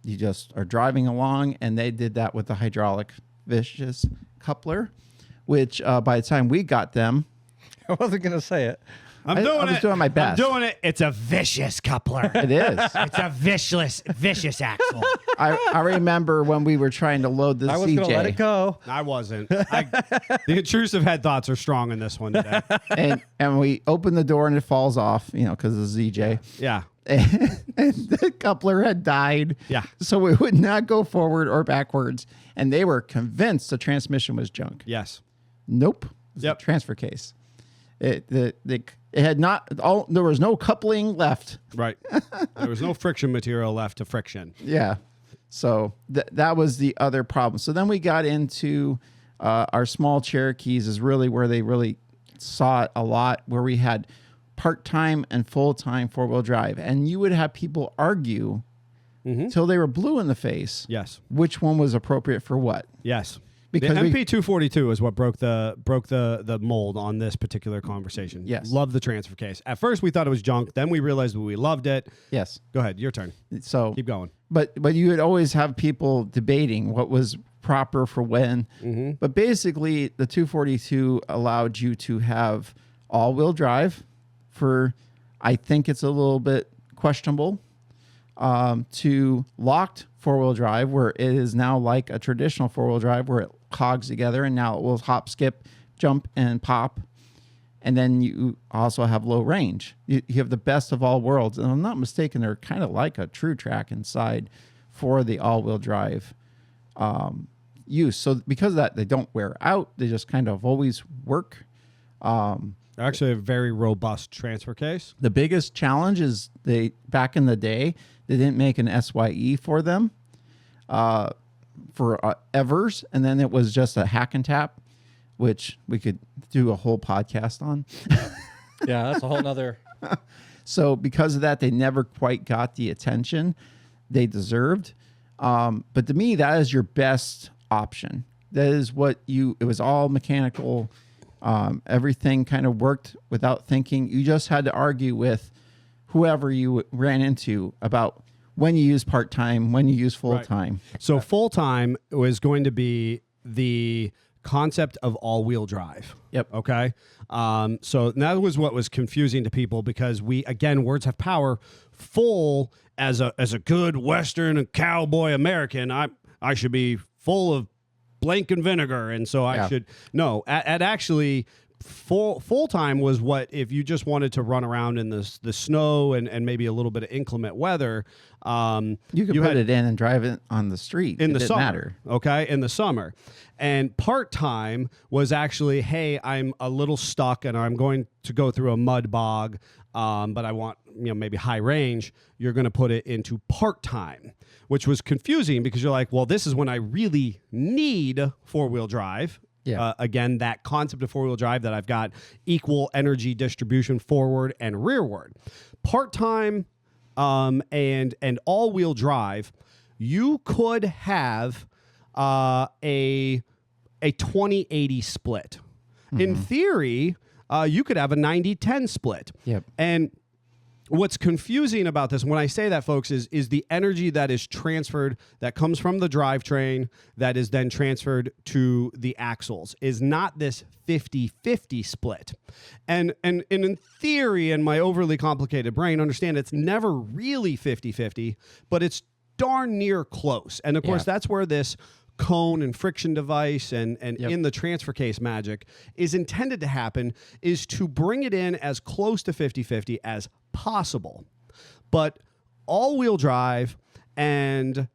You just are driving along, and they did that with the hydraulic vicious coupler, which by the time we got them, I wasn't going to say it. I was doing my best. I'm doing it. It's a vicious coupler. it is. It's a vicious axle. I remember when we were trying to load the I was going to let it CJ, go. I wasn't. The intrusive head thoughts are strong in this one today. and we opened the door and it falls off, because of the ZJ. Yeah. And the coupler had died. Yeah. So it would not go forward or backwards. And they were convinced the transmission was junk. Yes. Nope. It was Yep. a transfer case. It had not there was no coupling left. Right. There was no friction material left to friction. Yeah. So that was the other problem. So then we got into our small Cherokees is really where they really saw it a lot, where we had part-time and full-time four-wheel drive. And you would have people argue till they were blue in the face. Yes. Which one was appropriate for what? Yes. Because the we- MP242 is what broke the mold on this particular conversation. Yes. Love the transfer case. At first we thought it was junk. Then we realized we loved it. Yes. Go ahead. Your turn. So Keep going. But you would always have people debating what was proper for when. But basically, the 242 allowed you to have all-wheel drive for, I think it's a little bit questionable. to locked four-wheel drive, where it is now like a traditional four-wheel drive where it cogs together, and now it will hop, skip, jump, and pop. And then you also have low range. You have the best of all worlds. And if I'm not mistaken, they're kind of like a true track inside for the all-wheel drive use. So because of that, they don't wear out. They just kind of always work. Actually, a very robust transfer case. The biggest challenge is back in the day, they didn't make an SYE for them for Evers. And then it was just a hack and tap, which we could do a whole podcast on. Yeah, that's a whole nother. So because of that, they never quite got the attention they deserved. But to me, that is your best option. That is it was all mechanical. Everything kind of worked without thinking. You just had to argue with whoever you ran into about when you use part-time, when you use full-time. Right. So full-time was going to be the concept of all-wheel drive. Yep. Okay. So that was what was confusing to people, because words have power. Full, as a good Western and cowboy American, I should be full of blank and vinegar, and so I should no. At actually, full time was what if you just wanted to run around in the snow and maybe a little bit of inclement weather. You could put it in and drive it on the street. In the summer, matter. Okay, in the summer. And part-time was actually, hey, I'm a little stuck and I'm going to go through a mud bog, but I want maybe high range. You're going to put it into part-time, which was confusing because you're like, well, this is when I really need four-wheel drive. Yeah. Again, that concept of four-wheel drive, that I've got equal energy distribution forward and rearward. Part-time and all-wheel drive, you could have a 20-80 split. Mm-hmm. In theory, you could have a 90-10 split. Yep. And what's confusing about this, when I say that, folks, is the energy that is transferred, that comes from the drivetrain, that is then transferred to the axles, is not this 50-50 split. And in theory, in my overly complicated brain, understand it's never really 50-50, but it's darn near close. And of course, that's where this cone and friction device and in the transfer case magic is intended to happen, is to bring it in as close to 50-50 as possible. But all-wheel drive and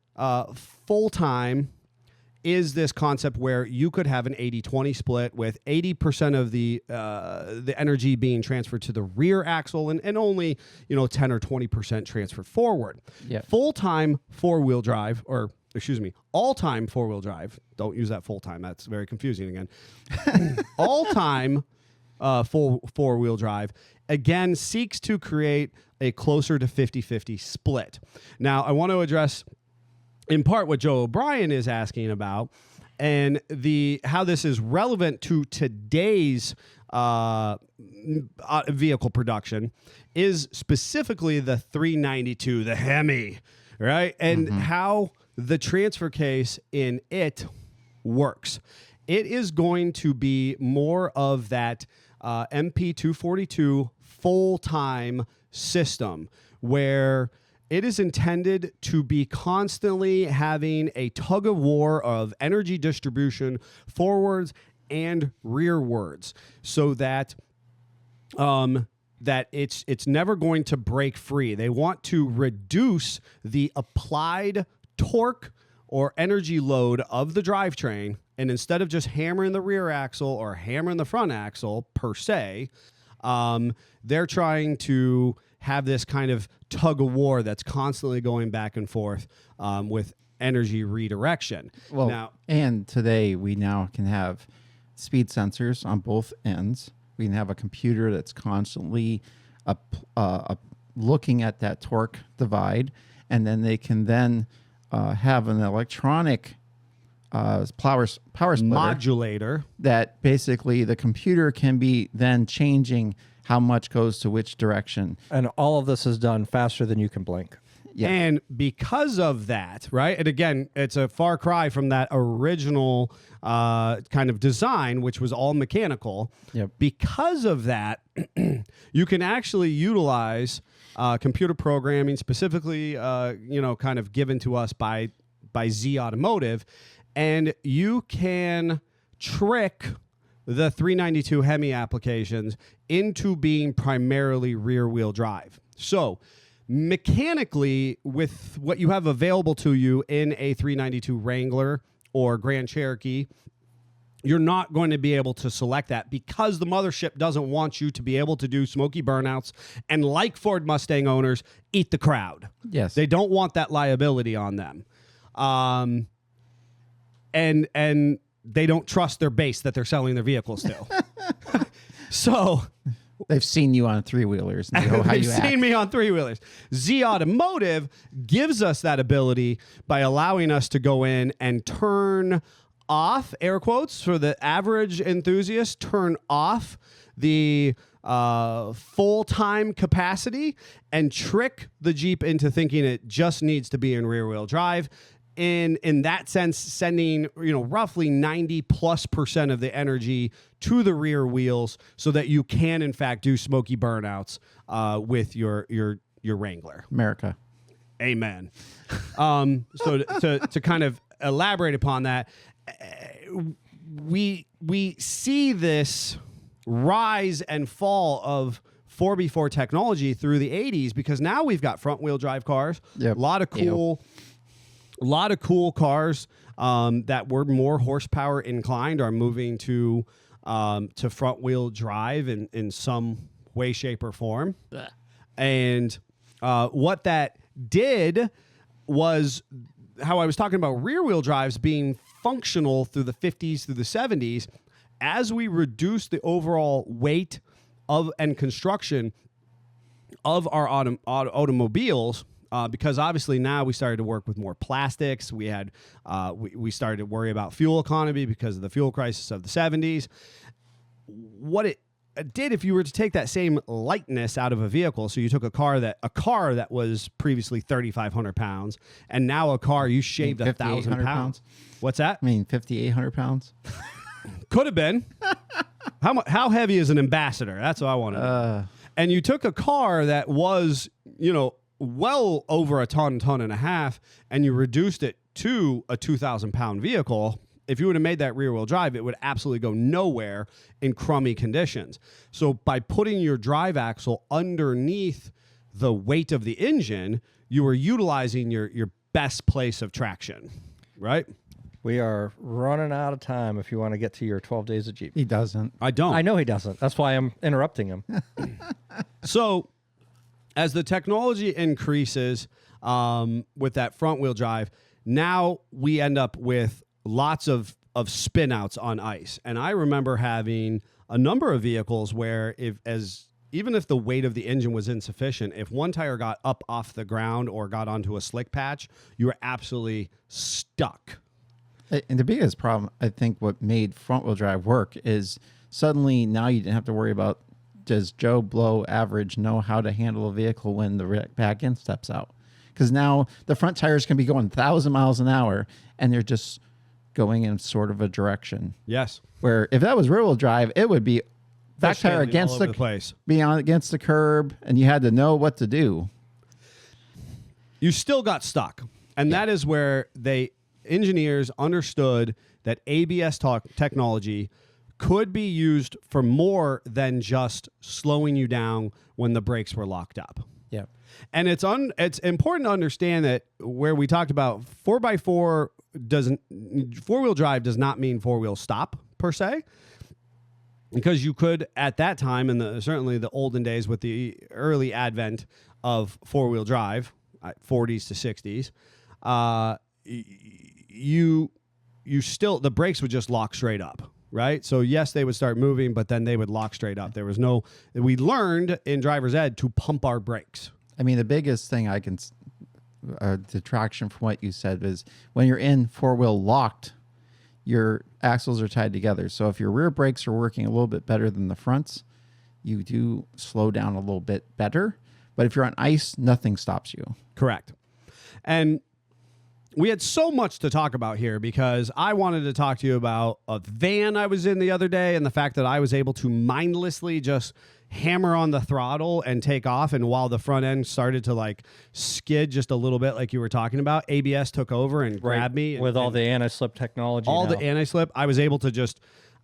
full-time is this concept where you could have an 80-20 split, with 80% of the energy being transferred to the rear axle and only 10 or 20% transferred forward. Yep. Full-time four-wheel drive, or all-time four-wheel drive. Don't use that full-time. That's very confusing again. All-time four-wheel drive, again, seeks to create a closer to 50-50 split. Now, I want to address, in part, what Joe O'Brien is asking about, and how this is relevant to today's vehicle production, is specifically the 392, the Hemi, right? And how the transfer case in it works. It is going to be more of that MP242 full-time system, where it is intended to be constantly having a tug of war of energy distribution forwards and rearwards, so that it's never going to break free. They want to reduce the applied torque or energy load of the drivetrain, and instead of just hammering the rear axle or hammering the front axle per se, they're trying to have this kind of tug of war that's constantly going back and forth with energy redirection. Well, now, and today we now can have speed sensors on both ends. We can have a computer that's constantly looking at that torque divide, and then they can then have an electronic power splitter modulator that basically the computer can be then changing how much goes to which direction. And all of this is done faster than you can blink. Yeah. And because of that, right? And again, it's a far cry from that original kind of design, which was all mechanical. Yep. Because of that, you can actually utilize computer programming, specifically, kind of given to us by Z Automotive, and you can trick the 392 Hemi applications into being primarily rear-wheel drive. So mechanically, with what you have available to you in a 392 Wrangler or Grand Cherokee, you're not going to be able to select that because the mothership doesn't want you to be able to do smoky burnouts and, like Ford Mustang owners, eat the crowd. Yes. They don't want that liability on them. And they don't trust their base that they're selling their vehicles to. So They've seen you on three-wheelers. And they know how they've you seen act. me on three-wheelers. Z Automotive gives us that ability by allowing us to go in and turn off, air quotes, for the average enthusiast, turn off the full-time capacity and trick the Jeep into thinking it just needs to be in rear-wheel drive. In that sense, sending roughly 90+% of the energy to the rear wheels so that you can in fact do smoky burnouts with your Wrangler. America. Amen. So to kind of elaborate upon that, we see this rise and fall of 4x4 technology through the 80s because now we've got front wheel drive cars. Yep. A lot of cool cars that were more horsepower inclined are moving to front wheel drive in some way, shape, or form. Blech. And what that did was how I was talking about rear wheel drives being functional through the 50s through the 70s. As we reduce the overall weight of and construction of our automobiles, because obviously now we started to work with more plastics. We had we started to worry about fuel economy because of the fuel crisis of the 70s. What it did, if you were to take that same lightness out of a vehicle, so you took a car that was previously 3,500 pounds, and now a car you shaved 1,000 pounds. What's that? I mean, 5,800 pounds. Could have been. How heavy is an Ambassador? That's what I want to know. And you took a car that was, well over a ton and a half, and you reduced it to a 2,000-pound vehicle. If you would have made that rear-wheel drive, it would absolutely go nowhere in crummy conditions. So by putting your drive axle underneath the weight of the engine, you were utilizing your best place of traction, right? We are running out of time if you want to get to your 12 days of Jeep. He doesn't. I don't. I know he doesn't. That's why I'm interrupting him. So as the technology increases with that front-wheel drive, now we end up with lots of spin outs on ice. And I remember having a number of vehicles where even if the weight of the engine was insufficient, if one tire got up off the ground or got onto a slick patch, you were absolutely stuck. And the biggest problem, I think, what made front-wheel drive work is suddenly now you didn't have to worry about, does Joe Blow average know how to handle a vehicle when the back end steps out? Because now the front tires can be going 1,000 miles an hour, and they're just going in sort of a direction. Yes. Where if that was rear-wheel drive, it would be back tire against the place, against the curb, and you had to know what to do. You still got stuck, and that is where engineers understood that ABS technology could be used for more than just slowing you down when the brakes were locked up. Yeah. And it's important to understand that where we talked about 4x4 4-wheel drive does not mean 4-wheel stop per se, because you could at that time certainly the olden days with the early advent of 4-wheel drive, 40s to 60s, the brakes would just lock straight up, right? So yes, they would start moving, but then they would lock straight up. We learned in driver's ed to pump our brakes. I mean, the biggest thing I can detraction from what you said is when you're in 4-wheel locked, your axles are tied together. So if your rear brakes are working a little bit better than the fronts, you do slow down a little bit better. But if you're on ice, nothing stops you. Correct. And we had so much to talk about here because I wanted to talk to you about a van I was in the other day and the fact that I was able to mindlessly just hammer on the throttle and take off. And while the front end started to like skid just a little bit, like you were talking about, ABS took over and grabbed me. With all the anti-slip technology. All now. the anti-slip, I was able to just,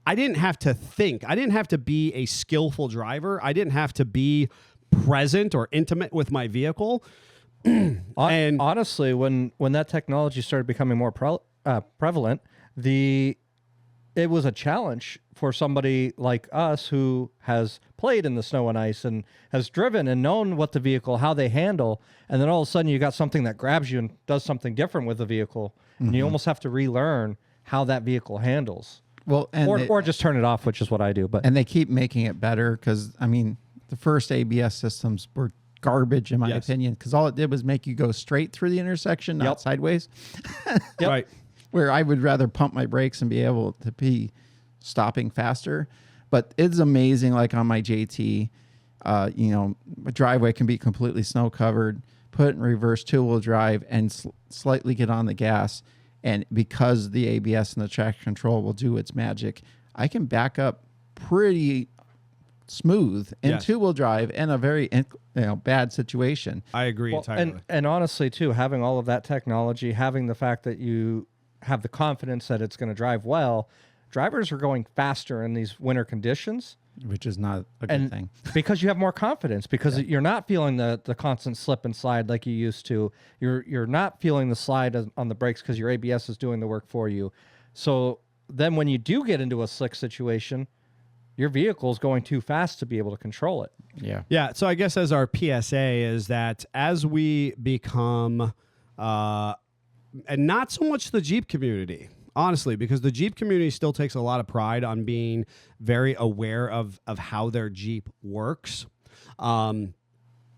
I didn't have to think. I didn't have to be a skillful driver. I didn't have to be present or intimate with my vehicle. And honestly, when that technology started becoming more prevalent, it was a challenge for somebody like us who has played in the snow and ice and has driven and known what the vehicle, how they handle, and then all of a sudden you got something that grabs you and does something different with the vehicle, and you almost have to relearn how that vehicle handles. Well, and or just turn it off, which is what I do. But and they keep making it better because I mean the first ABS systems were garbage in my opinion because all it did was make you go straight through the intersection, not sideways. Right. Where I would rather pump my brakes and be able to be stopping faster. But it's amazing, like on my JT, my driveway can be completely snow covered, put it in reverse 2-wheel drive and slightly get on the gas. And because the ABS and the traction control will do its magic, I can back up pretty smooth in 2-wheel drive in a very bad situation. I agree entirely. And honestly, too, having all of that technology, having the fact that you have the confidence that it's going to drive well, drivers are going faster in these winter conditions. Which is not a good thing. Because you have more confidence, because you're not feeling the constant slip and slide like you used to. You're not feeling the slide on the brakes because your ABS is doing the work for you. So then when you do get into a slick situation, your vehicle is going too fast to be able to control it. Yeah. Yeah. So I guess as our PSA is that as we become, and not so much the Jeep community, honestly, because the Jeep community still takes a lot of pride on being very aware of how their Jeep works.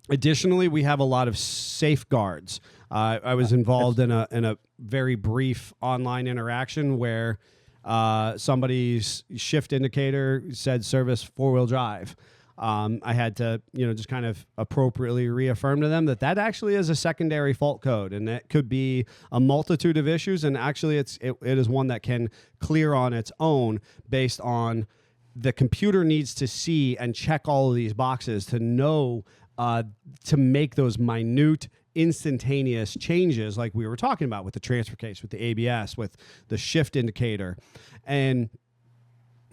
Additionally, we have a lot of safeguards. I was involved in a very brief online interaction where somebody's shift indicator said service 4-wheel drive. I had to, just kind of appropriately reaffirm to them that actually is a secondary fault code, and that could be a multitude of issues. And actually, it is one that can clear on its own based on the computer needs to see and check all of these boxes to know to make those minute, instantaneous changes like we were talking about with the transfer case, with the ABS, with the shift indicator, and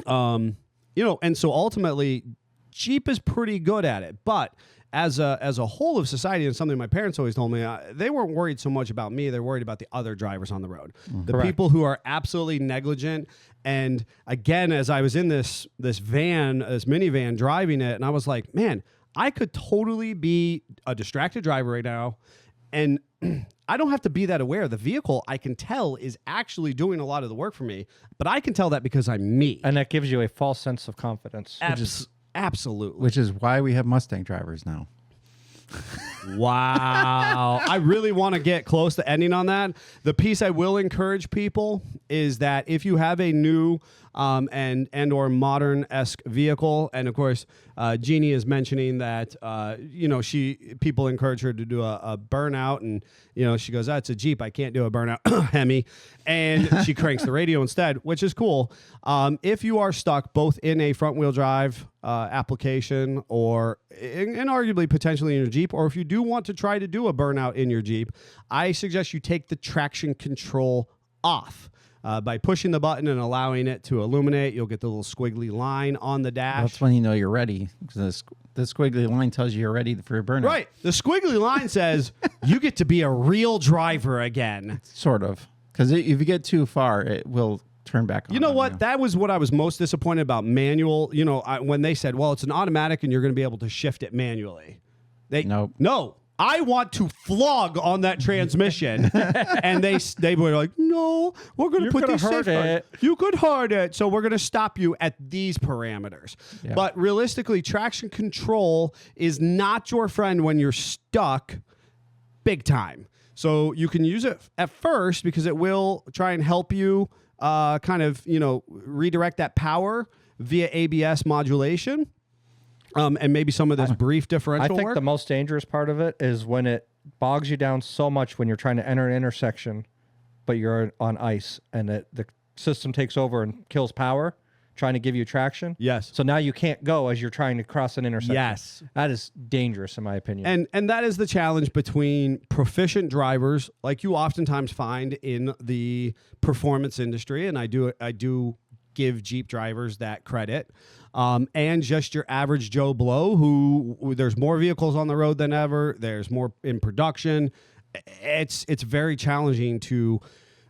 and so ultimately, Jeep is pretty good at it. But as a whole of society, and something my parents always told me, they weren't worried so much about me. They're worried about the other drivers on the road, the people who are absolutely negligent. And again, as I was in this minivan driving it, and I was like, man, I could totally be a distracted driver right now, and I don't have to be that aware. The vehicle, I can tell, is actually doing a lot of the work for me, but I can tell that because I'm me. And that gives you a false sense of confidence. Absolutely. Which is why we have Mustang drivers now. Wow. I really want to get close to ending on that. The piece I will encourage people is that if you have a new and or modern-esque vehicle, and of course, Jeannie is mentioning that, people encourage her to do a burnout, and, she goes, it's a Jeep. I can't do a burnout, Hemi. And she cranks the radio instead, which is cool. If you are stuck both in a front-wheel drive application or and arguably potentially in your Jeep, or if you do want to try to do a burnout in your Jeep, I suggest you take the traction control off. By pushing the button and allowing it to illuminate, you'll get the little squiggly line on the dash. That's when you know you're ready, because the squiggly line tells you you're ready for a burnout. Right. The squiggly line says you get to be a real driver again. Sort of. Because if you get too far, it will turn back on. You know what? That was what I was most disappointed about manual. When they said, well, it's an automatic and you're going to be able to shift it manually. No. I want to flog on that transmission. And they were like, no, we're going to put these safeguards. You could hurt it. So we're going to stop you at these parameters. Yeah. But realistically, traction control is not your friend when you're stuck big time. So you can use it at first because it will try and help you redirect that power via ABS modulation. And maybe some of this brief differential I think work. the most dangerous part of it is when it bogs you down so much when you're trying to enter an intersection, but you're on ice, and the system takes over and kills power, trying to give you traction. Yes. So now you can't go as you're trying to cross an intersection. Yes. That is dangerous, in my opinion. And that is the challenge between proficient drivers, like you oftentimes find in the performance industry, and I do give Jeep drivers that credit, and just your average Joe Blow, who there's more vehicles on the road than ever. There's more in production. It's very challenging to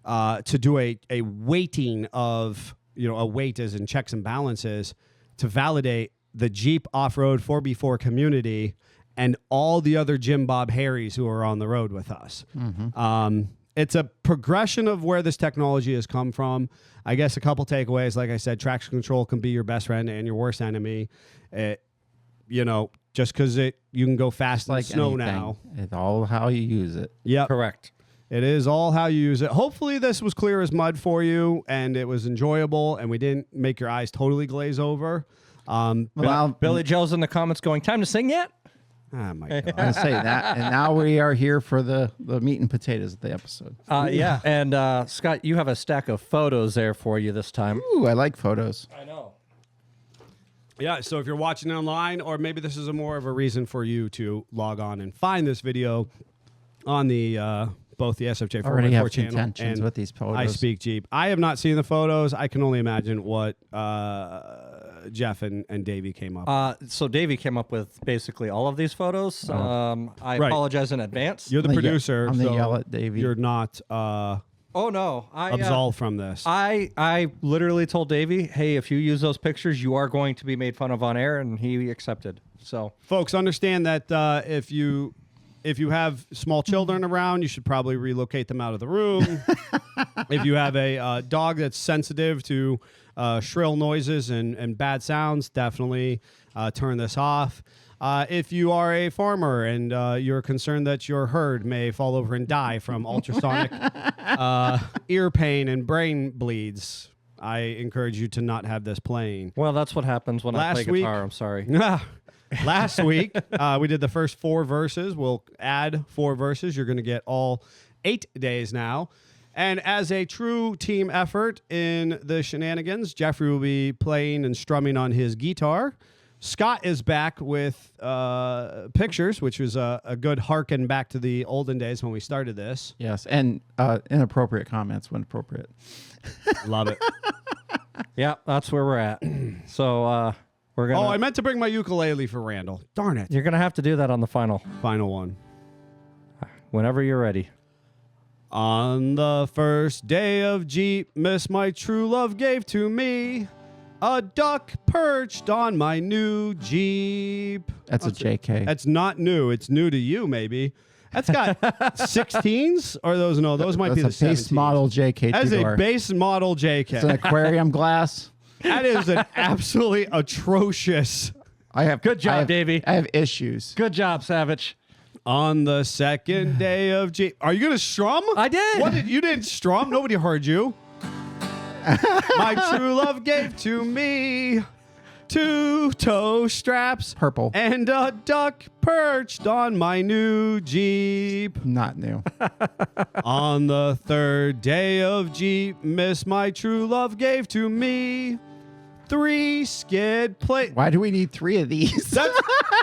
do a weighting of, a weight as in checks and balances to validate the Jeep off-road 4x4 community and all the other Jim Bob Harrys who are on the road with us. It's a progression of where this technology has come from. I guess a couple takeaways, like I said, traction control can be your best friend and your worst enemy. Just because you can go fast in Like the snow anything, now. it's all how you use it. Yep. Correct. It is all how you use it. Hopefully this was clear as mud for you and it was enjoyable and we didn't make your eyes totally glaze over. Billy Joe's in the comments going, time to sing yet? Oh my God. I'm gonna say that, and now we are here for the meat and potatoes of the episode. Yeah. And Scott, you have a stack of photos there for you this time. Ooh, I like photos. I know. Yeah, so if you're watching online, or maybe this is more of a reason for you to log on and find this video on the both the SFJ 4x4 Already have channel contentions and with these photos. I Speak Jeep. I have not seen the photos. I can only imagine what Jeff and Davey came up with. So Davey came up with basically all of these photos. I apologize in advance. You're the I'm gonna producer, I'm gonna so yell at Davey. you're not Oh no, I absolved from this. I literally told Davey, hey, if you use those pictures, you are going to be made fun of on air, and he accepted. So Folks, understand that if you have small children around, you should probably relocate them out of the room. If you have a dog that's sensitive to shrill noises and bad sounds, definitely turn this off. If you are a farmer and you're concerned that your herd may fall over and die from ultrasonic ear pain and brain bleeds, I encourage you to not have this playing. well, that's what happens when I play guitar. I'm sorry. Last week, we did the first 4 verses. We'll add 4 verses. You're going to get all 8 days now. And as a true team effort in the shenanigans, Jeffrey will be playing and strumming on his guitar. Scott is back with pictures, which was a good harken back to the olden days when we started this. Yes, and inappropriate comments when appropriate. Love it. Yeah, that's where we're at. So we're gonna. Oh, I meant to bring my ukulele for Randall. Darn it. You're gonna have to do that on the final, Final one. whenever you're ready. On the first day of Jeepmas, my true love gave to me a duck perched on my new Jeep. That's a JK. That's not new. It's new to you, maybe. That's got 16s, or those might be the That's a base 17s. model JK. As a two-door. base model JK. It's an aquarium glass. That is an absolutely atrocious. I have Good job, Davey. I have issues. Good job, Savage. On the second day of Jeep. Are you gonna strum? I did. What you didn't strum? Nobody heard you. My true love gave to me 2 toe straps, Purple. and a duck perched on my new Jeep. Not new. On the third day of Jeepmas, my true love gave to me 3 skid plate. Why do we need 3 of these?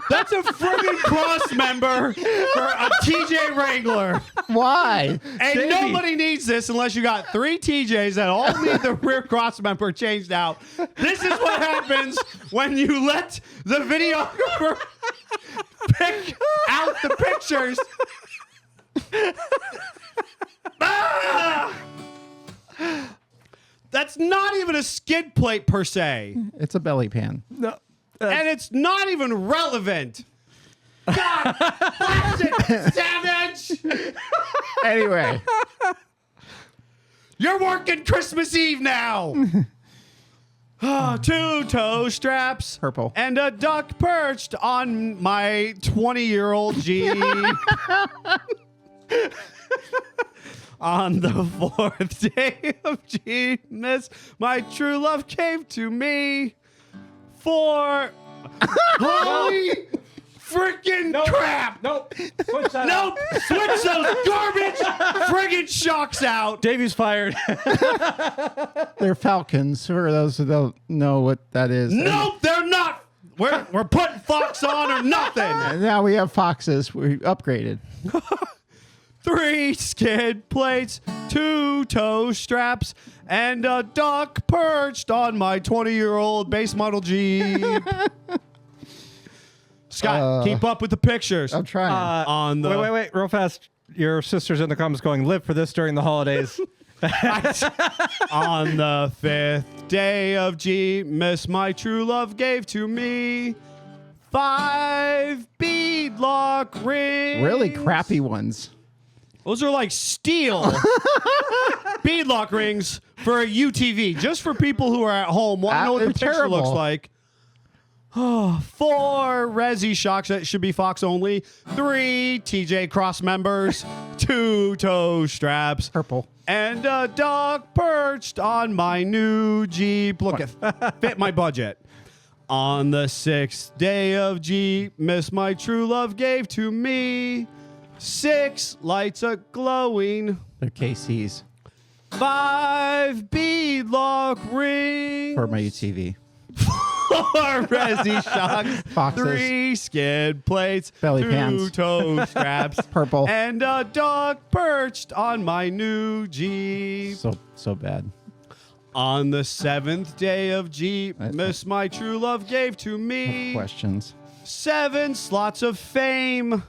That's a friggin' cross member for a TJ Wrangler. Why? And nobody needs this unless you got 3 TJs that all need the rear cross member changed out. This is what happens when you let the videographer pick out the pictures. That's not even a skid plate per se. It's a belly pan. No. And it's not even relevant. God bless it, Savage! Anyway, You're working Christmas Eve now. 2 toe straps, Purple. and a duck perched on my 20-year-old Jeep. On the 4th day of Jeepmas, my true love gave to me 4. Holy freaking crap. Nope. Switch that Nope. Switch those garbage friggin' shocks out. Davey's fired. They're Falcons. For those who don't know what that is. Nope, they're not. We're putting Fox on or nothing. And now we have Foxes. We upgraded. 3 skid plates, 2 toe straps, and a duck perched on my 20-year-old base model Jeep. Scott, keep up with the pictures. I'm trying. On the Wait, real fast. Your sister's in the comments going, live for this during the holidays. On the 5th day of Jeep, Miss My True Love gave to me 5 beadlock rings. Really crappy ones. Those are like steel beadlock rings for a UTV. Just for people who are at home, want to know what the They're picture terrible. looks like. 4 Resi shocks that should be Fox only. 3 TJ cross members. 2 toe straps. Purple. And a duck perched on my new Jeep. Look, it fit my budget. On the 6th day of Jeep, Miss My True Love gave to me 6 lights a glowing, They're KCs 5 beadlock rings, for my UTV. 4 Resi shocks, Foxes. 3 skid plates, Belly 2 pants. toe straps, Purple. and a duck perched on my new Jeep. So bad. On the 7th day of Jeep, Miss My True Love gave to me Questions. 7 slots of fame.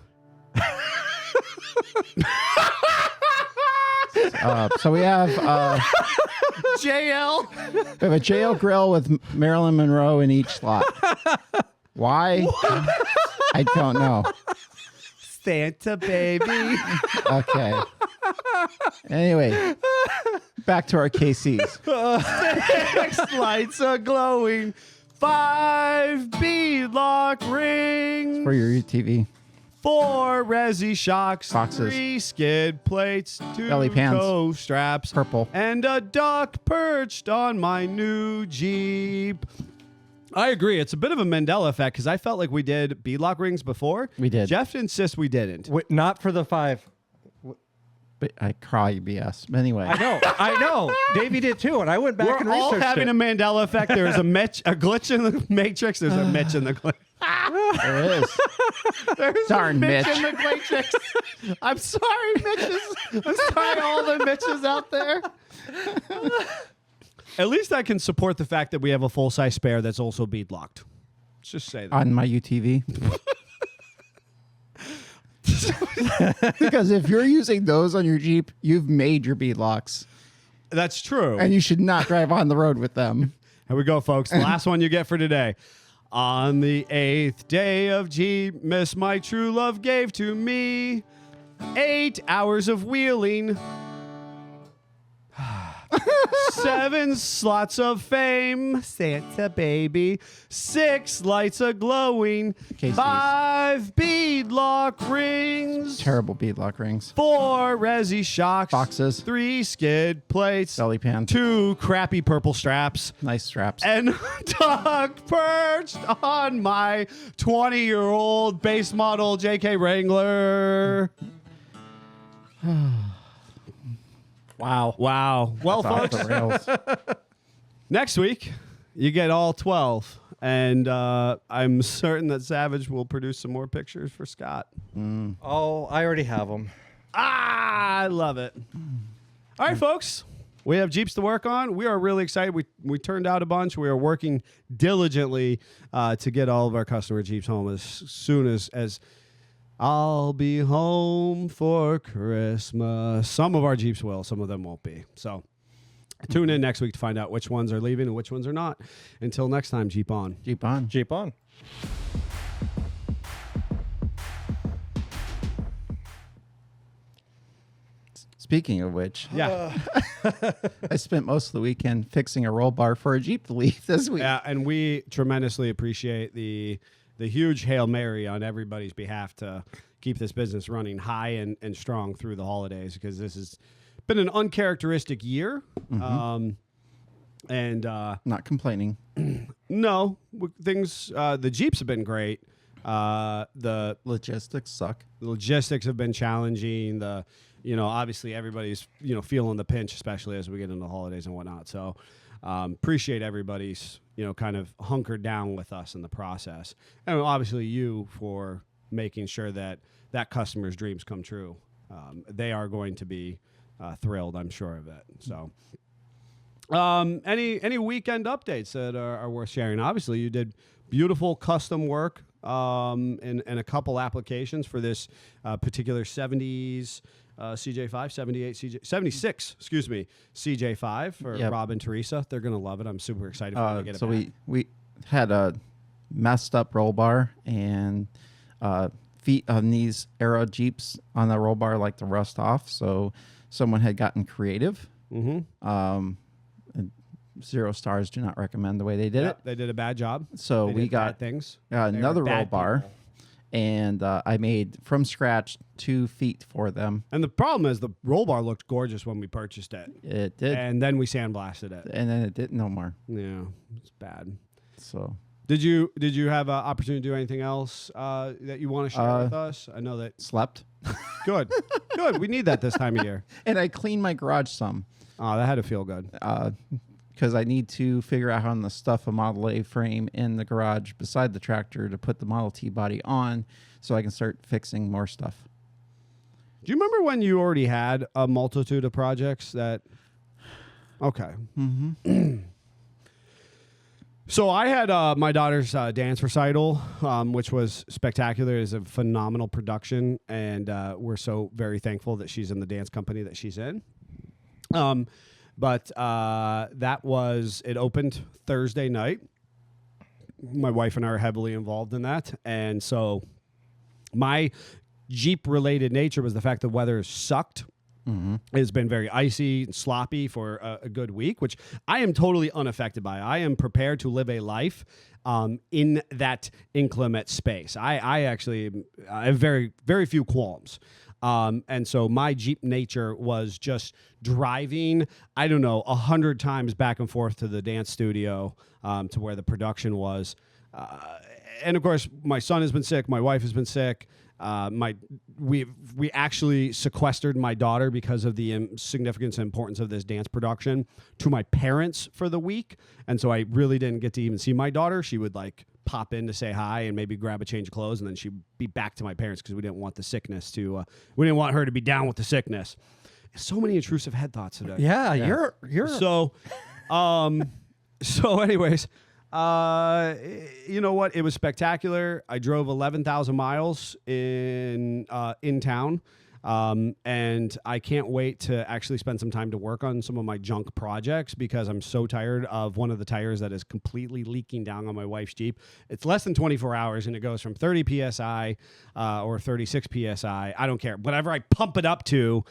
So we have JL. we have a JL grill with Marilyn Monroe in each slot. Why? I don't know. Santa baby. Okay. Anyway, back to our KCs. 6 lights are glowing. 5 beadlock rings. For your UTV. 4 Resi shocks. Foxes. 3 skid plates. 2 Belly pants. toe straps. Purple. And a duck perched on my new Jeep. I agree. It's a bit of a Mandela effect because I felt like we did beadlock rings before. We did. Jeff insists we didn't. Not for the 5. But I cry BS. But anyway. I know. Davey did too, and I went back We're and all researched having it. a Mandela effect. There's a glitch in the matrix. There's a Mitch in the glitch. There is. There's Darn a Mitch Mitch. in the matrix. I'm sorry, Mitches. I'm sorry, all the Mitches out there. At least I can support the fact that we have a full-size spare that's also beadlocked. Let's just say that. On my UTV. Because if you're using those on your Jeep, you've made your beadlocks. That's true. And you should not drive on the road with them. Here we go, folks. The last one you get for today. On the 8th day of Jeep, Miss My True Love gave to me 8 hours of wheeling, 7 slots of fame, Santa baby, 6 lights a glowing, KCs. 5 beadlock rings, Terrible beadlock rings. 4 Resi shocks, Foxes. 3 skid plates, Belly pants. 2 crappy purple straps, Nice straps. and duck perched on my 20-year-old base model JK Wrangler. Wow. Wow. Well, Off folks, the rails. next week you get all 12. And I'm certain that Savage will produce some more pictures for Scott. Oh, I already have them. I love it. All right, folks. We have Jeeps to work on. We are really excited. We turned out a bunch. We are working diligently to get all of our customer Jeeps home as soon as I'll be home for Christmas. Some of our Jeeps will. Some of them won't be. So tune in next week to find out which ones are leaving and which ones are not. Until next time, Jeep on. Jeep on. Jeep on. Speaking of which, Yeah. I spent most of the weekend fixing a roll bar for a Jeep to leave this week. Yeah, and we tremendously appreciate the huge Hail Mary on everybody's behalf to keep this business running high and strong through the holidays, because this has been an uncharacteristic year. Not complaining. No, things, the Jeeps have been great. The Logistics suck. logistics have been challenging. Obviously everybody's, feeling the pinch, especially as we get into the holidays and whatnot. So appreciate everybody's, kind of hunkered down with us in the process. And obviously you for making sure that customer's dreams come true. They are going to be thrilled, I'm sure of it. So any weekend updates that are worth sharing? Obviously you did beautiful custom work in a couple applications for this particular 70s CJ5, 76, CJ5 for Yep. Rob and Teresa. They're going to love it. I'm super excited for them to get it So back. we had a messed up roll bar and feet on these Aero Jeeps on the roll bar like to rust off. So someone had gotten creative. And 0 stars, do not recommend the way they did it. They did a bad job. So They we did got bad things. another They were roll bad bar, people. and I made from scratch 2 feet for them. And the problem is the roll bar looked gorgeous when we purchased it. It did, And then we sandblasted it. and then it didn't no more. Yeah, it's bad. So Did you have an opportunity to do anything else that you want to share with us? I know that. slept, Good. Good. We need that this time of year. and I cleaned my garage some. Oh, that had to feel good. Because I need to figure out how to stuff a Model A frame in the garage beside the tractor to put the Model T body on so I can start fixing more stuff. Do you remember when you already had a multitude of projects that... Okay. So I had my daughter's dance recital, which was spectacular. It's a phenomenal production, and we're so very thankful that she's in the dance company that she's in. But it opened Thursday night. My wife and I are heavily involved in that. And so my Jeep-related nature was the fact the weather sucked. It's been very icy and sloppy for a good week, which I am totally unaffected by. I am prepared to live a life in that inclement space. I actually have very, very few qualms. And so my Jeep nature was just driving, 100 times back and forth to the dance studio to where the production was. And of course, my son has been sick. My wife has been sick. We actually sequestered my daughter because of the significance and importance of this dance production to my parents for the week. And so I really didn't get to even see my daughter. She would pop in to say hi and maybe grab a change of clothes, and then she'd be back to my parents because we didn't want the sickness we didn't want her to be down with the sickness. So many intrusive head thoughts today. Yeah, you're So, anyways, you know what? It was spectacular. I drove 11,000 miles in town. And I can't wait to actually spend some time to work on some of my junk projects because I'm so tired of one of the tires that is completely leaking down on my wife's Jeep. It's less than 24 hours and it goes from 30 PSI or 36 PSI. I don't care. Whatever I pump it up to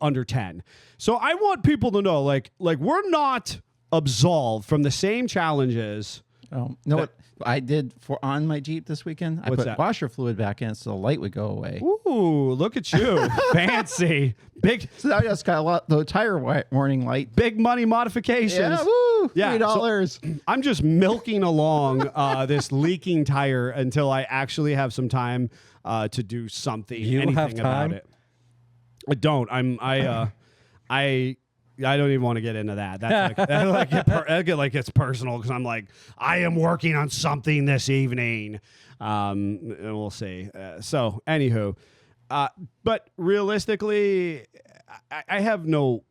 under 10. So I want people to know, we're not absolved from the same challenges. Oh, no, what I did on my Jeep this weekend? I What's put that? washer fluid back in so the light would go away. Ooh, look at you. Fancy. Big So I just got the tire warning light. big money modifications. Yeah, woo! Yeah, $3. I'm just milking along this leaking tire until I actually have some time to do something. You anything have time? about it. I don't. I don't even want to get into that. That's it's personal because I'm I am working on something this evening. And we'll see. So, anywho, but realistically, I have no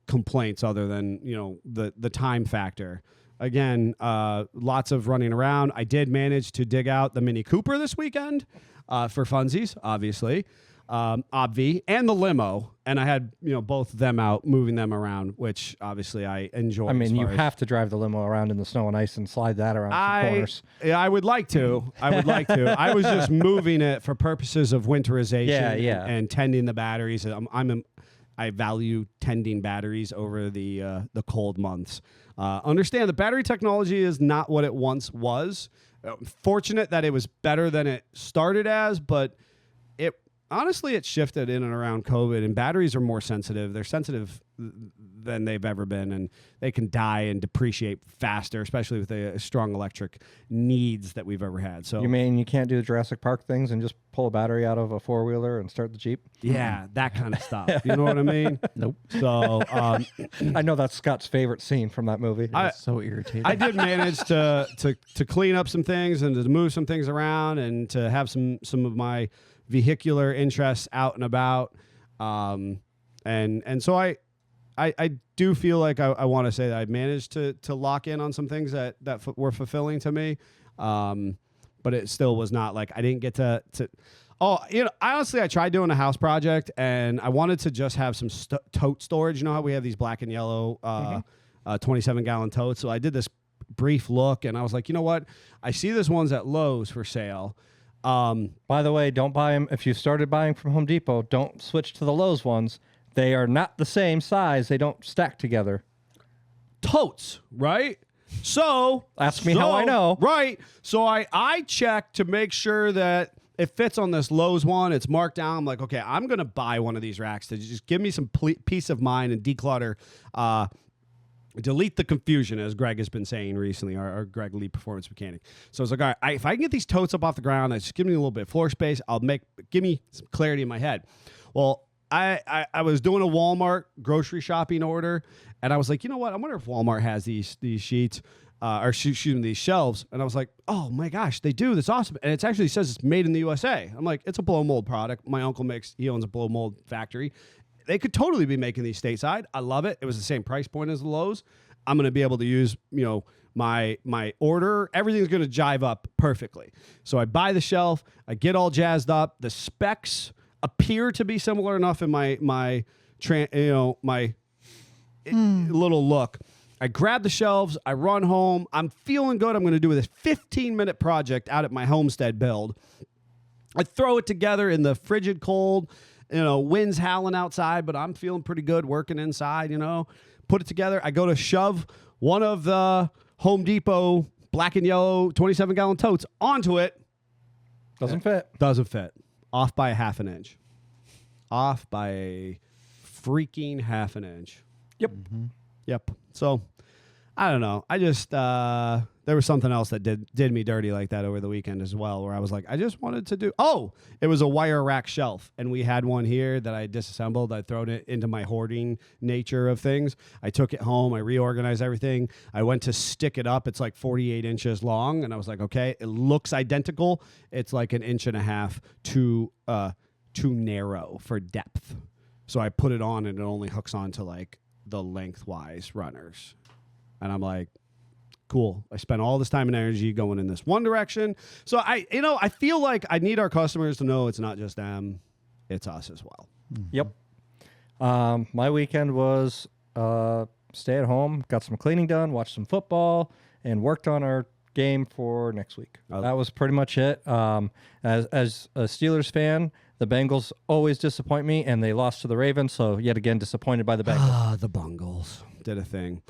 complaints other than the time factor. Again, lots of running around. I did manage to dig out the Mini Cooper this weekend for funsies, obviously. Obvi and the limo, and I had both of them out, moving them around, which obviously I enjoy. I mean, you have to drive the limo around in the snow and ice and slide that around some corners. I would like to. I was just moving it for purposes of winterization and tending the batteries. I value tending batteries over the cold months. Understand the battery technology is not what it once was. Fortunate that it was better than it started as, but honestly, it shifted in and around COVID, and batteries are more sensitive. They're sensitive than they've ever been, and they can die and depreciate faster, especially with the strong electric needs that we've ever had. So You mean you can't do the Jurassic Park things and just pull a battery out of a four-wheeler and start the Jeep? yeah, that kind of stuff. You know what I mean? Nope. So I know that's Scott's favorite scene from that movie. It's so irritating. I did manage to clean up some things and to move some things around and to have some of my vehicular interests out and about. And so I do feel like I want to say that I managed to lock in on some things that were fulfilling to me. But it still was not like I didn't get to honestly, I tried doing a house project and I wanted to just have some tote storage. You know how we have these black and yellow 27-gallon totes? So I did this brief look and I was like, you know what? I see this one's at Lowe's for sale. By the way, don't buy them. If you started buying from Home Depot, don't switch to the Lowe's ones. They are not the same size. They don't stack together. Totes, right? So Ask me how I know. Right. So I checked to make sure that it fits on this Lowe's one. It's marked down. I'm like, okay, I'm going to buy one of these racks to just give me some peace of mind and declutter, delete the confusion, as Greg has been saying recently, our Greg Lee Performance Mechanic. So it's like, all right, if I can get these totes up off the ground, that's just give me a little bit of floor space. Give me some clarity in my head. Well, I was doing a Walmart grocery shopping order, and I was like, you know what? I wonder if Walmart has these sheets, or shooting these shelves. And I was like, oh my gosh, they do. That's awesome. And it actually says it's made in the USA. I'm like, it's a blow mold product. My uncle he owns a blow mold factory. They could totally be making these stateside. I love it. It was the same price point as the Lowe's. I'm going to be able to use, my order. Everything's going to jive up perfectly. So I buy the shelf. I get all jazzed up. The specs appear to be similar enough in my little look. I grab the shelves. I run home. I'm feeling good. I'm going to do this 15-minute project out at my homestead build. I throw it together in the frigid cold. Wind's howling outside, but I'm feeling pretty good working inside. Put it together. I go to shove one of the Home Depot black and yellow 27-gallon totes onto it. Doesn't fit. Doesn't fit. Off by a half an inch. Off by a freaking half an inch. Yep. Mm-hmm. Yep. So, I don't know. I just, there was something else that did me dirty like that over the weekend as well, where I was like, I just wanted to do, it was a wire rack shelf. And we had one here that I disassembled. I thrown it into my hoarding nature of things. I took it home. I reorganized everything. I went to stick it up. It's like 48 inches long. And I was like, okay, it looks identical. It's like 1.5 inches too narrow for depth. So I put it on and it only hooks onto like the lengthwise runners. And I'm like, cool. I spent all this time and energy going in this one direction. So I feel like I need our customers to know it's not just them, it's us as well. Yep. My weekend was stay at home, got some cleaning done, watched some football, and worked on our game for next week. That was pretty much it. As a Steelers fan, the Bengals always disappoint me, and they lost to the Ravens, so yet again disappointed by the Bengals. The Bungles did a thing.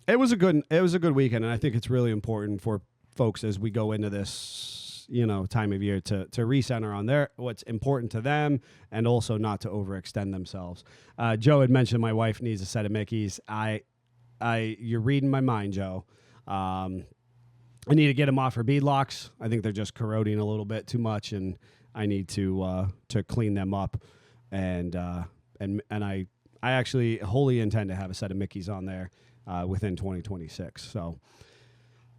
It was a good weekend, and I think it's really important for folks as we go into this, time of year to recenter on what's important to them, and also not to overextend themselves. Joe had mentioned my wife needs a set of Mickeys. You're reading my mind, Joe. I need to get them off her beadlocks. I think they're just corroding a little bit too much, and I need to clean them up, and I actually wholly intend to have a set of Mickeys on there within 2026. So,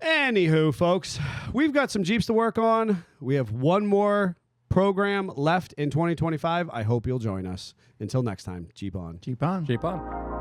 anywho, folks, we've got some Jeeps to work on. We have one more program left in 2025. I hope you'll join us. Until next time, Jeep on. Jeep on. Jeep on.